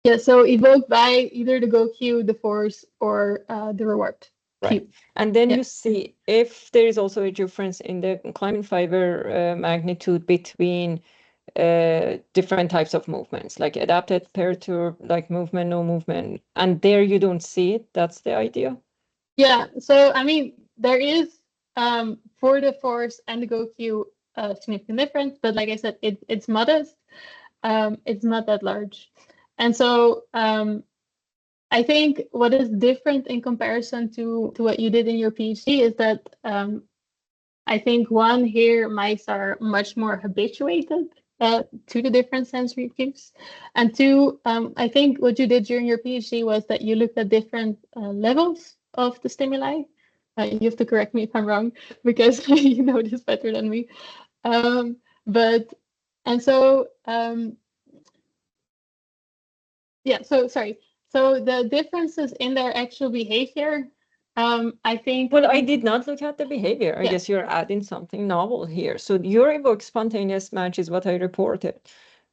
Yeah, so evoked by either the GoQ, the force, or the reward. Right. Q. And then you see if there is also a difference in the climbing fiber magnitude between different types of movements, like adapted, perturbed, like movement, no movement. And there you don't see it. That's the idea. Yeah. So, I mean, there is for the force and the GoQ significant difference, but like I said, it's modest. It's not that large. And so I think what is different in comparison to what you did in your PhD is that I think one, here mice are much more habituated to the different sensory cues. And two, I think what you did during your PhD was that you looked at different levels of the stimuli. You have to correct me if I'm wrong, because you know this better than me. So sorry. So the differences in their actual behavior, I think. Well, I did not look at the behavior. I guess you're adding something novel here. So your evoked spontaneous match is what I reported.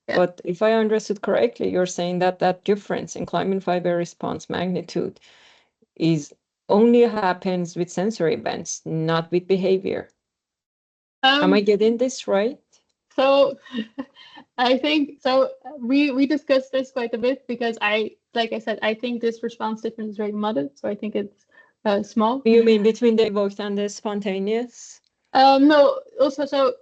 Yeah. But if I understood correctly, you're saying that that difference in climbing fiber response magnitude is only happens with sensory events, not with behavior. Am I getting this right? So I think so. We discussed this quite a bit because like I said, I think this response difference is very modest. So I think it's small. You mean between the evoked and the spontaneous? No, also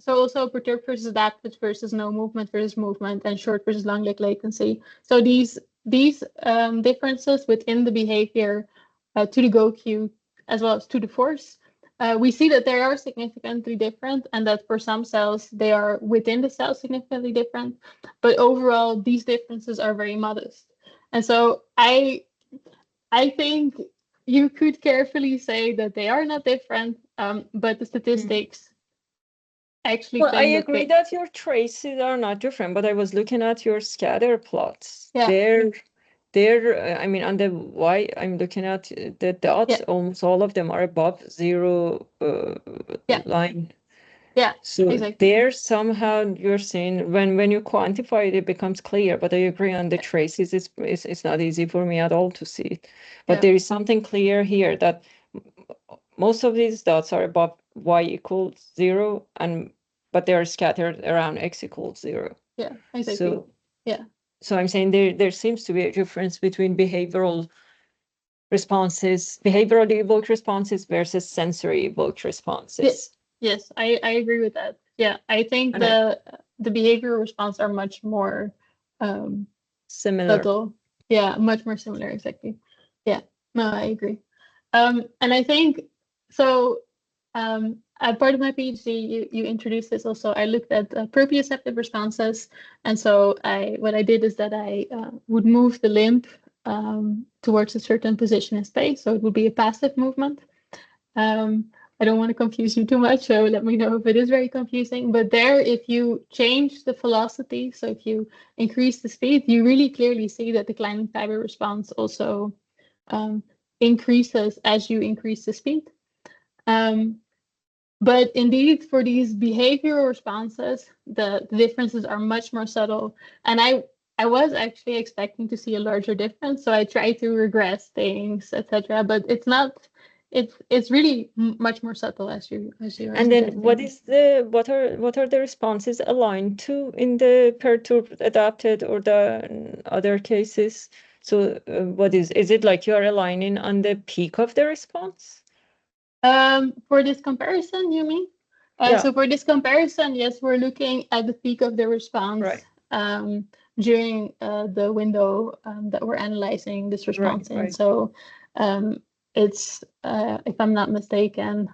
also perturbed versus adapted versus no movement versus movement, and short versus long leg latency. So these differences within the behavior to the go queue as well as to the force, we see that they are significantly different, and that for some cells they are within the cell significantly different, but overall these differences are very modest. And so I think you could carefully say that they are not different, but the statistics actually Well, I claim that agree that your traces are not different, but I was looking at your scatter plots. Yeah. I mean, on the Y, I'm looking at the dots, almost all of them are above zero line. Yeah, So exactly. there somehow you're saying when you quantify it, it becomes clear. But I agree on the traces, it's not easy for me at all to see it. But there is something clear here that most of these dots are above Y equals 0, but they are scattered around X equals 0. Yeah, exactly. So I'm saying there seems to be a difference between behavioral evoked responses versus sensory evoked responses. Yes, I agree with that. Yeah, I think the behavioral response are much more similar. subtle. Yeah, much more similar, exactly. Yeah, no, I agree. And I think so. As part of my PhD, you introduced this also. I looked at proprioceptive responses, and so what I did is that I would move the limb towards a certain position in space, so it would be a passive movement. I don't want to confuse you too much, so let me know if it is very confusing. But there, if you change the velocity, so if you increase the speed, you really clearly see that the climbing fiber response also increases as you increase the speed. But indeed, for these behavioral responses, the differences are much more subtle. And I was actually expecting to see a larger difference, so I tried to regress things, etc. But it's not. It's really much more subtle as you are. And then what are the responses aligned to in the perturbed adapted or the other cases? So what is it like you're aligning on the peak of the response? For this comparison, you mean? So for this comparison, yes, we're looking at the peak of the response during the window that we're analyzing this response in. So it's, if I'm not mistaken,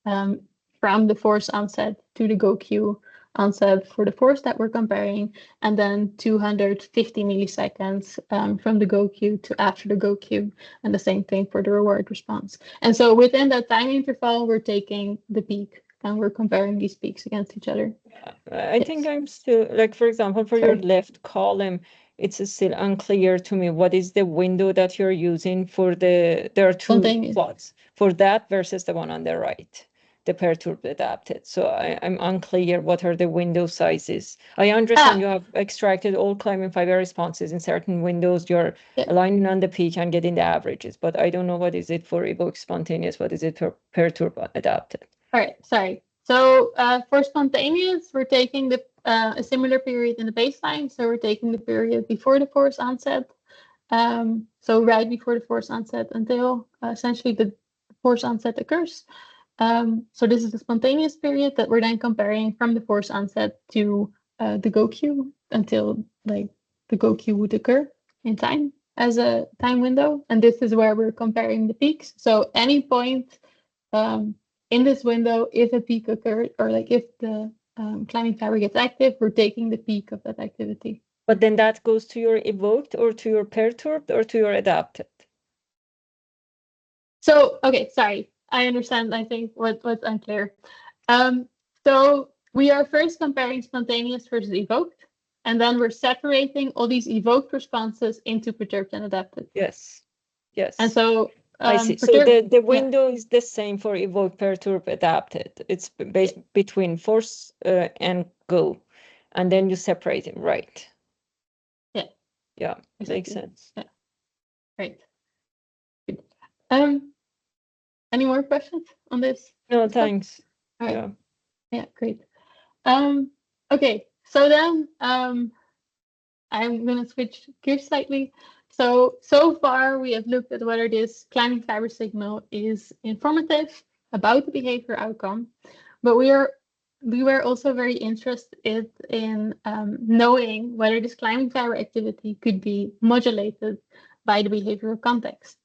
from the force onset to the go queue onset for the force that we're comparing, and then 250 milliseconds from the go queue to after the go queue, and the same thing for the reward response. And so within that time interval, we're taking the peak and we're comparing these peaks against each other. I think I'm still, like, for example, for your left column, it's still unclear to me what is the window that you're using for there are two plots for that versus the one on the right, the perturbed adapted. So I'm unclear what are the window sizes. I understand you have extracted all climbing fiber responses in certain windows. You're aligning on the peak and getting the averages, but I don't know what is it for evoked spontaneous, what is it for perturbed adapted. All right, sorry. So for spontaneous, we're taking a similar period in the baseline. So we're taking the period before the force onset. So right before the force onset until essentially the force onset occurs. So this is the spontaneous period that we're then comparing from the force onset to the go queue until like the go queue would occur in time as a time window. And this is where we're comparing the peaks. So any point in this window, if a peak occurred, or like if the climbing fiber gets active, we're taking the peak of that activity. But then that goes to your evoked or to your perturbed or to your adapted. So, okay, sorry. I understand, I think, what's unclear. So we are first comparing spontaneous versus evoked, and then we're separating all these evoked responses into perturbed and adapted. Yes. And so I see. So the window is the same for evoked, perturbed, adapted. It's based between force and go, and then you separate it, right? Yeah, exactly. Makes sense. Yeah, right. Good. Any more questions on this? No, thanks. All right. Yeah, great. Okay, so then I'm gonna switch gears slightly. So far we have looked at whether this climbing fiber signal is informative about the behavior outcome, but we were also very interested in knowing whether this climbing fiber activity could be modulated by the behavioral context.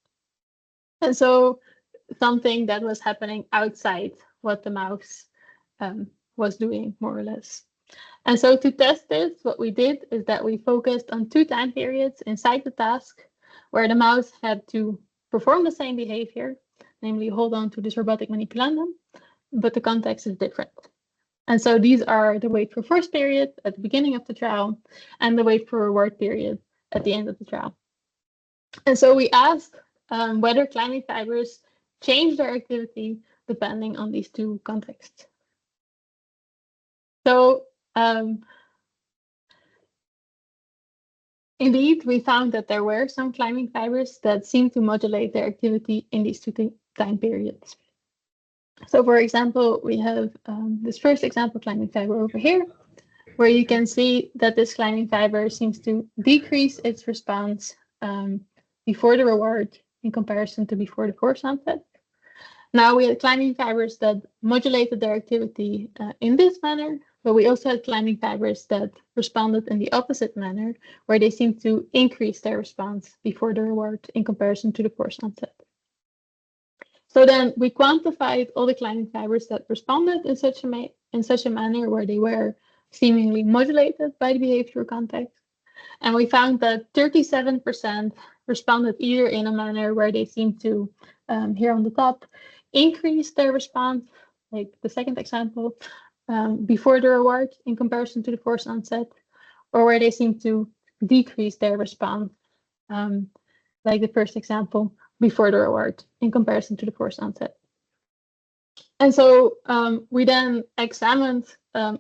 And so something that was happening outside what the mouse was doing, more or less. And so to test this, what we did is that we focused on 2 time periods inside the task where the mouse had to perform the same behavior, namely hold on to this robotic manipulandum, but the context is different. And so these are the wait for first period at the beginning of the trial and the wait for reward period at the end of the trial. And so we asked whether climbing fibers change their activity depending on these 2 contexts. So indeed, we found that there were some climbing fibers that seemed to modulate their activity in these 2 time periods. So for example, we have this first example climbing fiber over here, where you can see that this climbing fiber seems to decrease its response before the reward in comparison to before the force onset. Now we had climbing fibers that modulated their activity in this manner, but we also had climbing fibers that responded in the opposite manner, where they seemed to increase their response before the reward in comparison to the force onset. So then we quantified all the climbing fibers that responded in such a manner where they were seemingly modulated by the behavioral context. And we found that 37% responded either in a manner where they seemed to, here on the top, increase their response, like the second example, before the reward in comparison to the force onset, or where they seem to decrease their response, like the first example, before the reward in comparison to the force onset. And so we then examined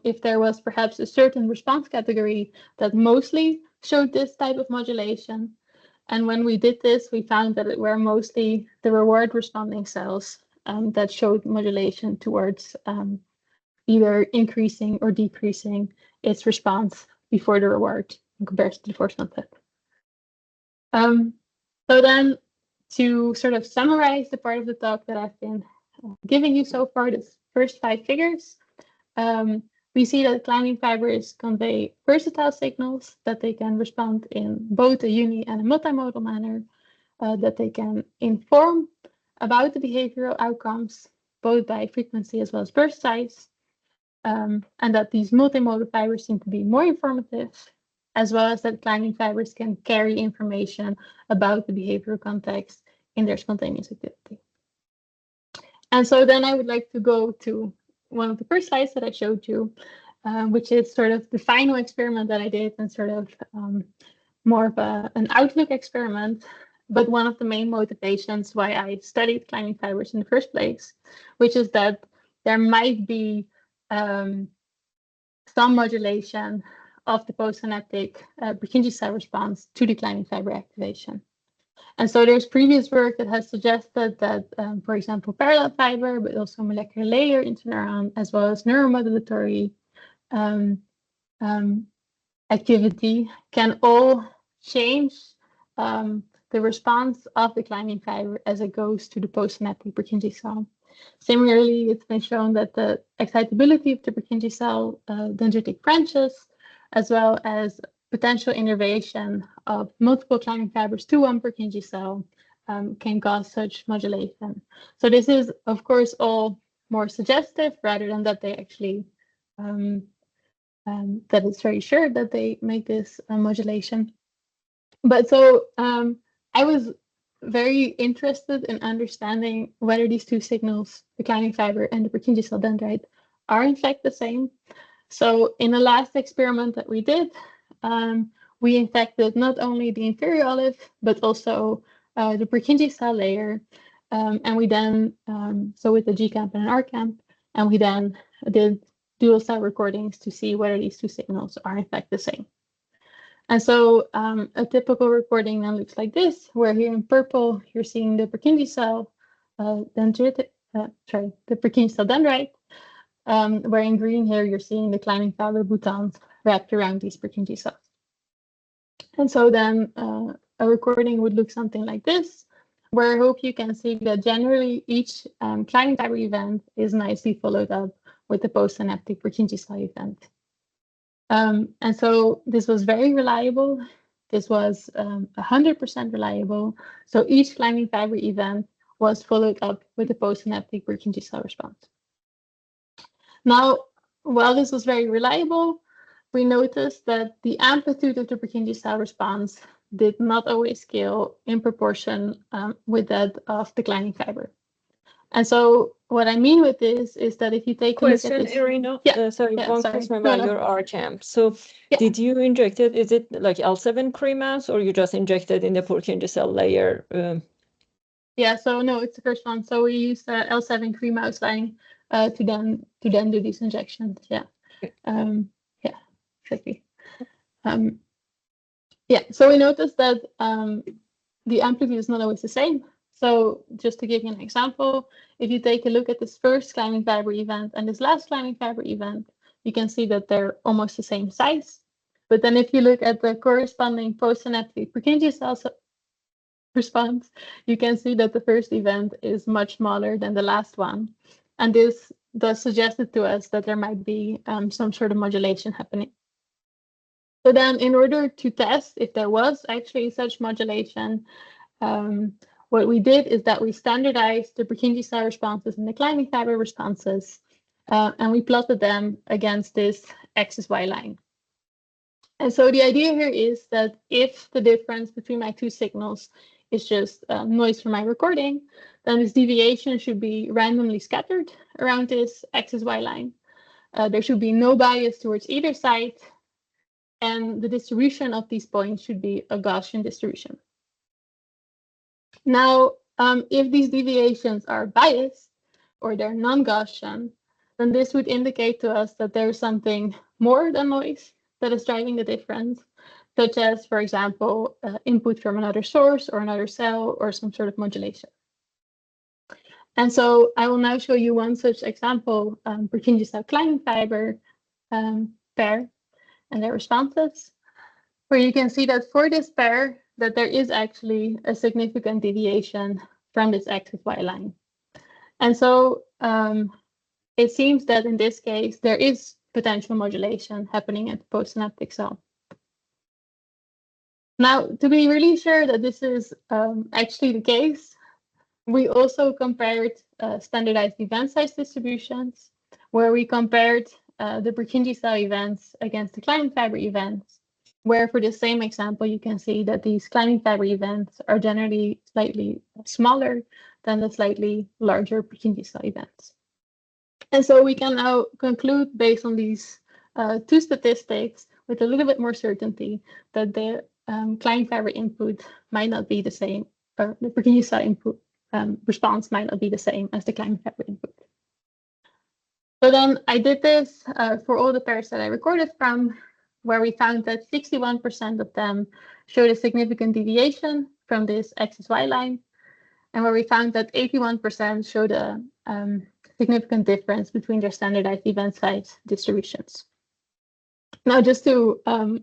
if there was perhaps a certain response category that mostly showed this type of modulation. And when we did this, we found that it were mostly the reward responding cells that showed modulation towards either increasing or decreasing its response before the reward in comparison to the force onset. So then, to sort of summarize the part of the talk that I've been giving you so far, the first 5 figures, we see that climbing fibers convey versatile signals, that they can respond in both a uni and a multimodal manner, that they can inform about the behavioral outcomes, both by frequency as well as burst size, and that these multimodal fibers seem to be more informative, as well as that climbing fibers can carry information about the behavioral context in their spontaneous activity. And so then I would like to go to one of the first slides that I showed you, which is sort of the final experiment that I did and sort of more of an outlook experiment, but one of the main motivations why I studied climbing fibers in the first place, which is that there might be some modulation of the postsynaptic Purkinje cell response to the climbing fiber activation. And so there's previous work that has suggested that, for example, parallel fiber, but also molecular layer interneuron, as well as neuromodulatory activity can all change the response of the climbing fiber as it goes to the postsynaptic Purkinje cell. Similarly, it's been shown that the excitability of the Purkinje cell dendritic branches, as well as potential innervation of multiple climbing fibers to one Purkinje cell can cause such modulation. So this is, of course, all more suggestive rather than that they actually, that it's very sure that they make this modulation. But so I was very interested in understanding whether these 2 signals, the climbing fiber and the Purkinje cell dendrite, are in fact the same. So in the last experiment that we did, we infected not only the inferior olive, but also the Purkinje cell layer. And we then, so with the GCamp and an RCamp, and we then did dual cell recordings to see whether these 2 signals are in fact the same. And so a typical recording then looks like this, where here in purple, you're seeing the Purkinje cell the Purkinje cell dendrite, where in green here, you're seeing the climbing fiber boutons wrapped around these Purkinje cells. And so then a recording would look something like this, where I hope you can see that generally each climbing fiber event is nicely followed up with the postsynaptic Purkinje cell event. And so this was very reliable. This was 100% reliable. So each climbing fiber event was followed up with a postsynaptic Purkinje cell response. Now, while this was very reliable, we noticed that the amplitude of the Purkinje cell response did not always scale in proportion with that of the climbing fiber. And so what I mean with this is that if you take a look at this... Irina. One question about your RCamp. So did you inject it? Is it like L7 cremass, or you just injected in the Purkinje cell layer? Yeah, so no, it's the first one. So we use L7 cremass line to then do these injections. Yeah. Yeah, exactly. Yeah, so we noticed that the amplitude is not always the same. So just to give you an example, if you take a look at this first climbing fiber event and this last climbing fiber event, you can see that they're almost the same size. But then if you look at the corresponding postsynaptic Purkinje cell response, you can see that the first event is much smaller than the last one. And this does suggest it to us that there might be some sort of modulation happening. So then in order to test if there was actually such modulation, what we did is that we standardized the Purkinje cell responses and the climbing fiber responses, and we plotted them against this x-y line. And so the idea here is that if the difference between my two signals is just noise from my recording, then this deviation should be randomly scattered around this x-y line. There should be no bias towards either side, and the distribution of these points should be a Gaussian distribution. Now, if these deviations are biased or they're non-Gaussian, then this would indicate to us that there's something more than noise that is driving the difference, such as, for example, input from another source or another cell or some sort of modulation. And so I will now show you one such example, Purkinje cell climbing fiber pair and their responses, where you can see that for this pair, that there is actually a significant deviation from this x-y line. And so it seems that in this case, there is potential modulation happening at the postsynaptic cell. Now, to be really sure that this is actually the case, we also compared standardized event size distributions, where we compared the Purkinje cell events against the climbing fiber events, where for the same example, you can see that these climbing fiber events are generally slightly smaller than the slightly larger Purkinje cell events. And so we can now conclude based on these two statistics with a little bit more certainty that the climbing fiber input might not be the same, or the Purkinje cell input response might not be the same as the climbing fiber input. So then I did this for all the pairs that I recorded from, where we found that 61% of them showed a significant deviation from this x-y line, and where we found that 81% showed a significant difference between their standardized event size distributions. Now, just to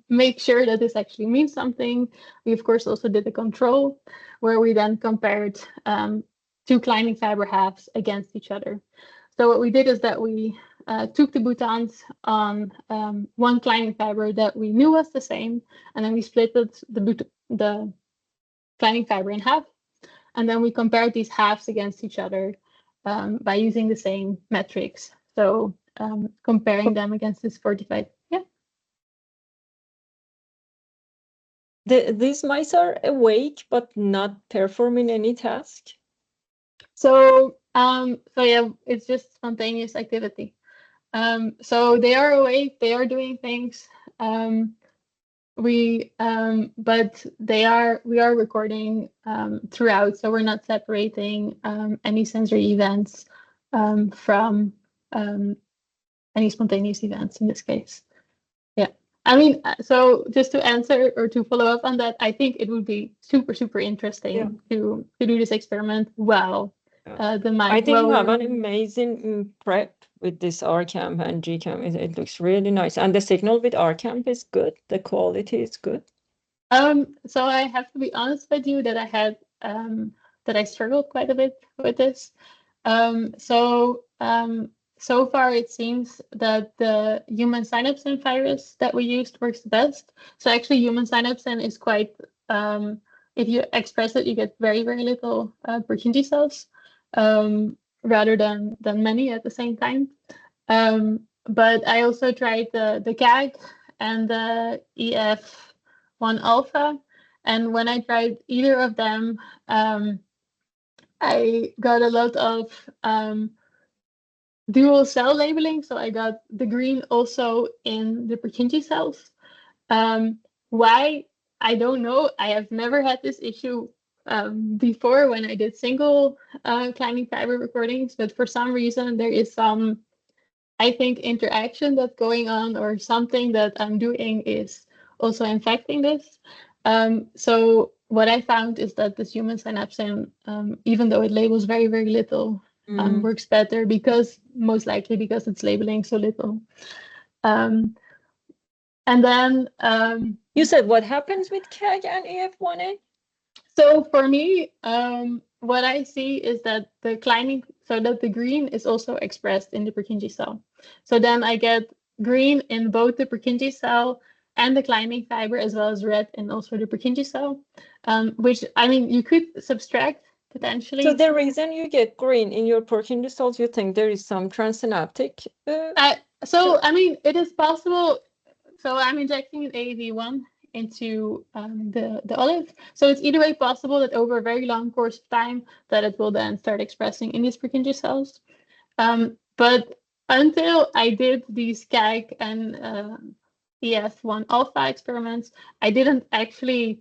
make sure that this actually means something, we of course also did a control where we then compared two climbing fiber halves against each other. So what we did is that we took the boutons on one climbing fiber that we knew was the same, and then we split the climbing fiber in half, and then we compared these halves against each other by using the same metrics. So comparing them against this 45. Yeah. These mice are awake but not performing any task. So yeah, it's just spontaneous activity. So they are awake, they are doing things. But we are recording throughout, so we're not separating any sensory events from any spontaneous events in this case. Yeah, I mean, so just to answer or to follow up on that, I think it would be super interesting to do this experiment well. I think you have an amazing prep with this RCamp and GCamp. It looks really nice, and the signal with RCamp is good. The quality is good. So I have to be honest with you that that I struggled quite a bit with this. So far it seems that the human synapsin virus that we used works the best. So actually, human synapsin is quite if you express it, you get very little Purkinje cells, rather than many at the same time. But I also tried the GAG and the EF1 alpha, and when I tried either of them, I got a lot of dual cell labeling. So I got the green also in the Purkinje cells. Why? I don't know. I have never had this issue before when I did single climbing fiber recordings, but for some reason there is some, I think, interaction that's going on, or something that I'm doing is also infecting this. So what I found is that this human synapsin, even though it labels very little, works better because most likely because it's labeling so little. And then you said what happens with CAG and EF1A? So for me, what I see is that the climbing, so that the green is also expressed in the Purkinje cell. So then I get green in both the Purkinje cell and the climbing fiber, as well as red in also the Purkinje cell, which, I mean, you could subtract potentially. So the reason you get green in your Purkinje cells, you think there is some transsynaptic? I mean, it is possible. So I'm injecting an AAV1 into the olive. So it's either way possible that over a very long course of time that it will then start expressing in these Purkinje cells. But until I did these CAG and EF1 alpha experiments, I didn't actually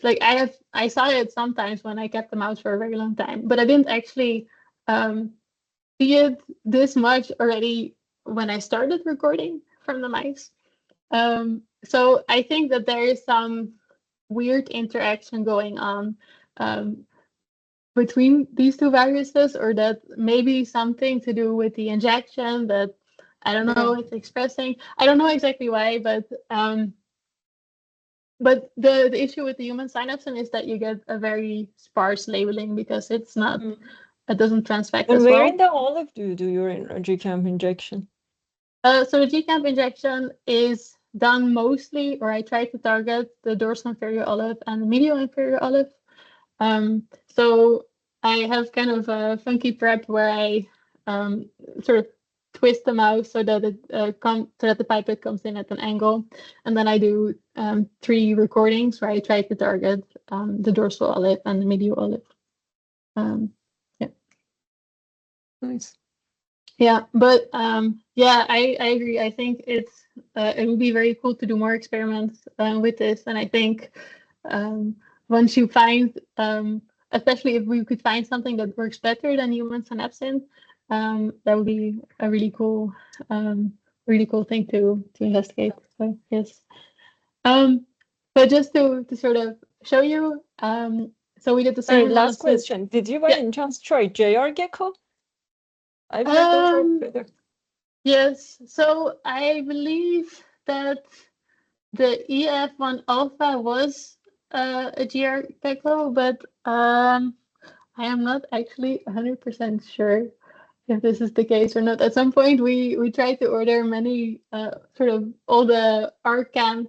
like I saw it sometimes when I kept them out for a very long time, but I didn't actually see it this much already when I started recording from the mice. So I think that there is some weird interaction going on between these two viruses, or that maybe something to do with the injection that I don't know it's expressing. I don't know exactly why, but the issue with the human synapsin is that you get a very sparse labeling because it's not it doesn't transfect and as where well. in the olive do you do your GCAMP injection? So the GCAMP injection is done mostly, or I try to target the dorsal inferior olive and the medial inferior olive. So I have kind of a funky prep where I sort of twist the mouse so that it so that the pipette comes in at an angle, and then I do 3 recordings where I try to target the dorsal olive and the medial olive. Yeah. Nice. Yeah, but yeah, I agree. I think it would be very cool to do more experiments with this, and I think once you find, especially if we could find something that works better than human synapsin, that would be a really cool thing to investigate. So yes, but just to sort of show you, so we did the same Last analysis. question: did you by any chance try JR Gecko? I've heard those are better. Yes, so I believe that the EF1 alpha was a GR Gecko, but I am not actually 100% sure if this is the case or not. At some point, we tried to order many sort of all the RCamp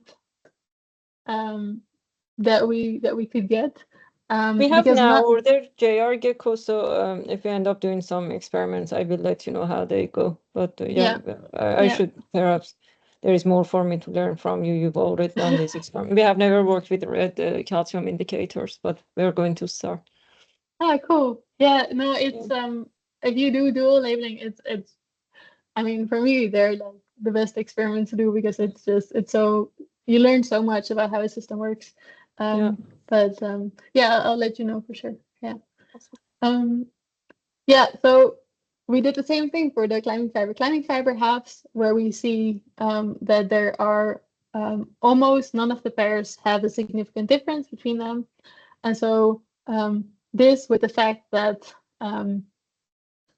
that we could get. We have because now not ordered JR Gecko, so if we end up doing some experiments, I will let you know how they go. But I should perhaps, there is more for me to learn from you. You've already done this experiment. We have never worked with red calcium indicators, but we're going to start. Ah, cool. Yeah, no, it's if you do dual labeling, it's I mean, for me, they're like the best experiments to do because it's so you learn so much about how a system works. But yeah, I'll let you know for sure. Yeah. Yeah, so we did the same thing for the climbing fiber. Climbing fiber halves, where we see that there are almost none of the pairs have a significant difference between them. And so this, with the fact that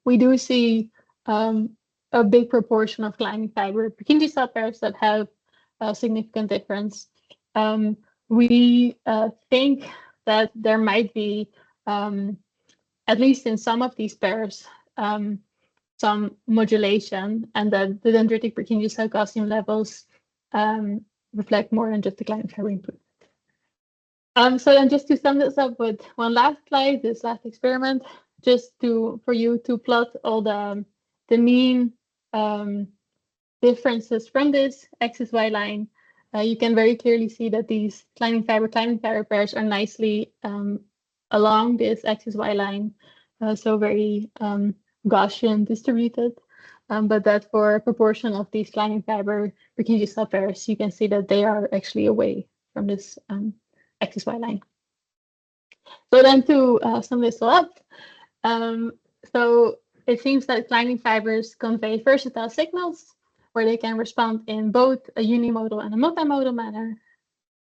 we do see a big proportion of climbing fiber Purkinje cell pairs that have a significant difference, we think that there might be, at least in some of these pairs, some modulation, and that the dendritic Purkinje cell calcium levels reflect more than just the Klein fiber input. So then, just to sum this up with one last slide, this last experiment, just for you to plot all the mean differences from this x-y line. You can very clearly see that these climbing fiber pairs are nicely along this x-y line, so very Gaussian distributed. But that for a proportion of these climbing fiber Purkinje cell pairs, you can see that they are actually away from this x-y line. So then to sum this all up, so it seems that climbing fibers convey versatile signals where they can respond in both a unimodal and a multimodal manner,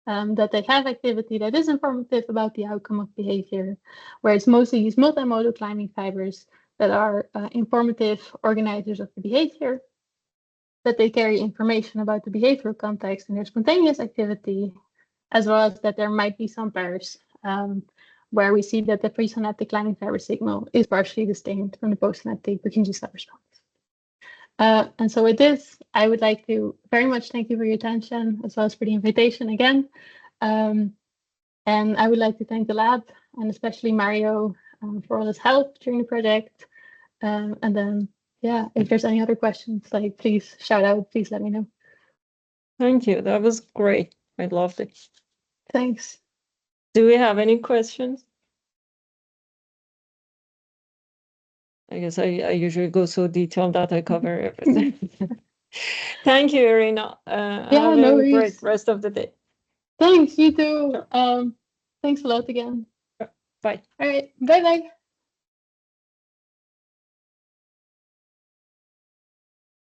that they have activity that is informative about the outcome of behavior, where it's mostly these multimodal climbing fibers that are informative organizers of the behavior, that they carry information about the behavioral context and their spontaneous activity, as well as that there might be some pairs where we see that the presynaptic climbing fiber signal is partially distinct from the postsynaptic Purkinje cell response. And so with this, I would like to very much thank you for your attention, as well as for the invitation again. And I would like to thank the lab, and especially Mario, for all his help during the project. And then, yeah, if there's any other questions, like, please shout out, please let me know. Thank you. That was great. I loved it. Thanks. Do we have any questions? I guess I usually go so detailed that I cover everything. Thank you, Irina. Have no a worries. great rest of the day. Thanks, you too. Thanks a lot again. Bye. All right, bye-bye.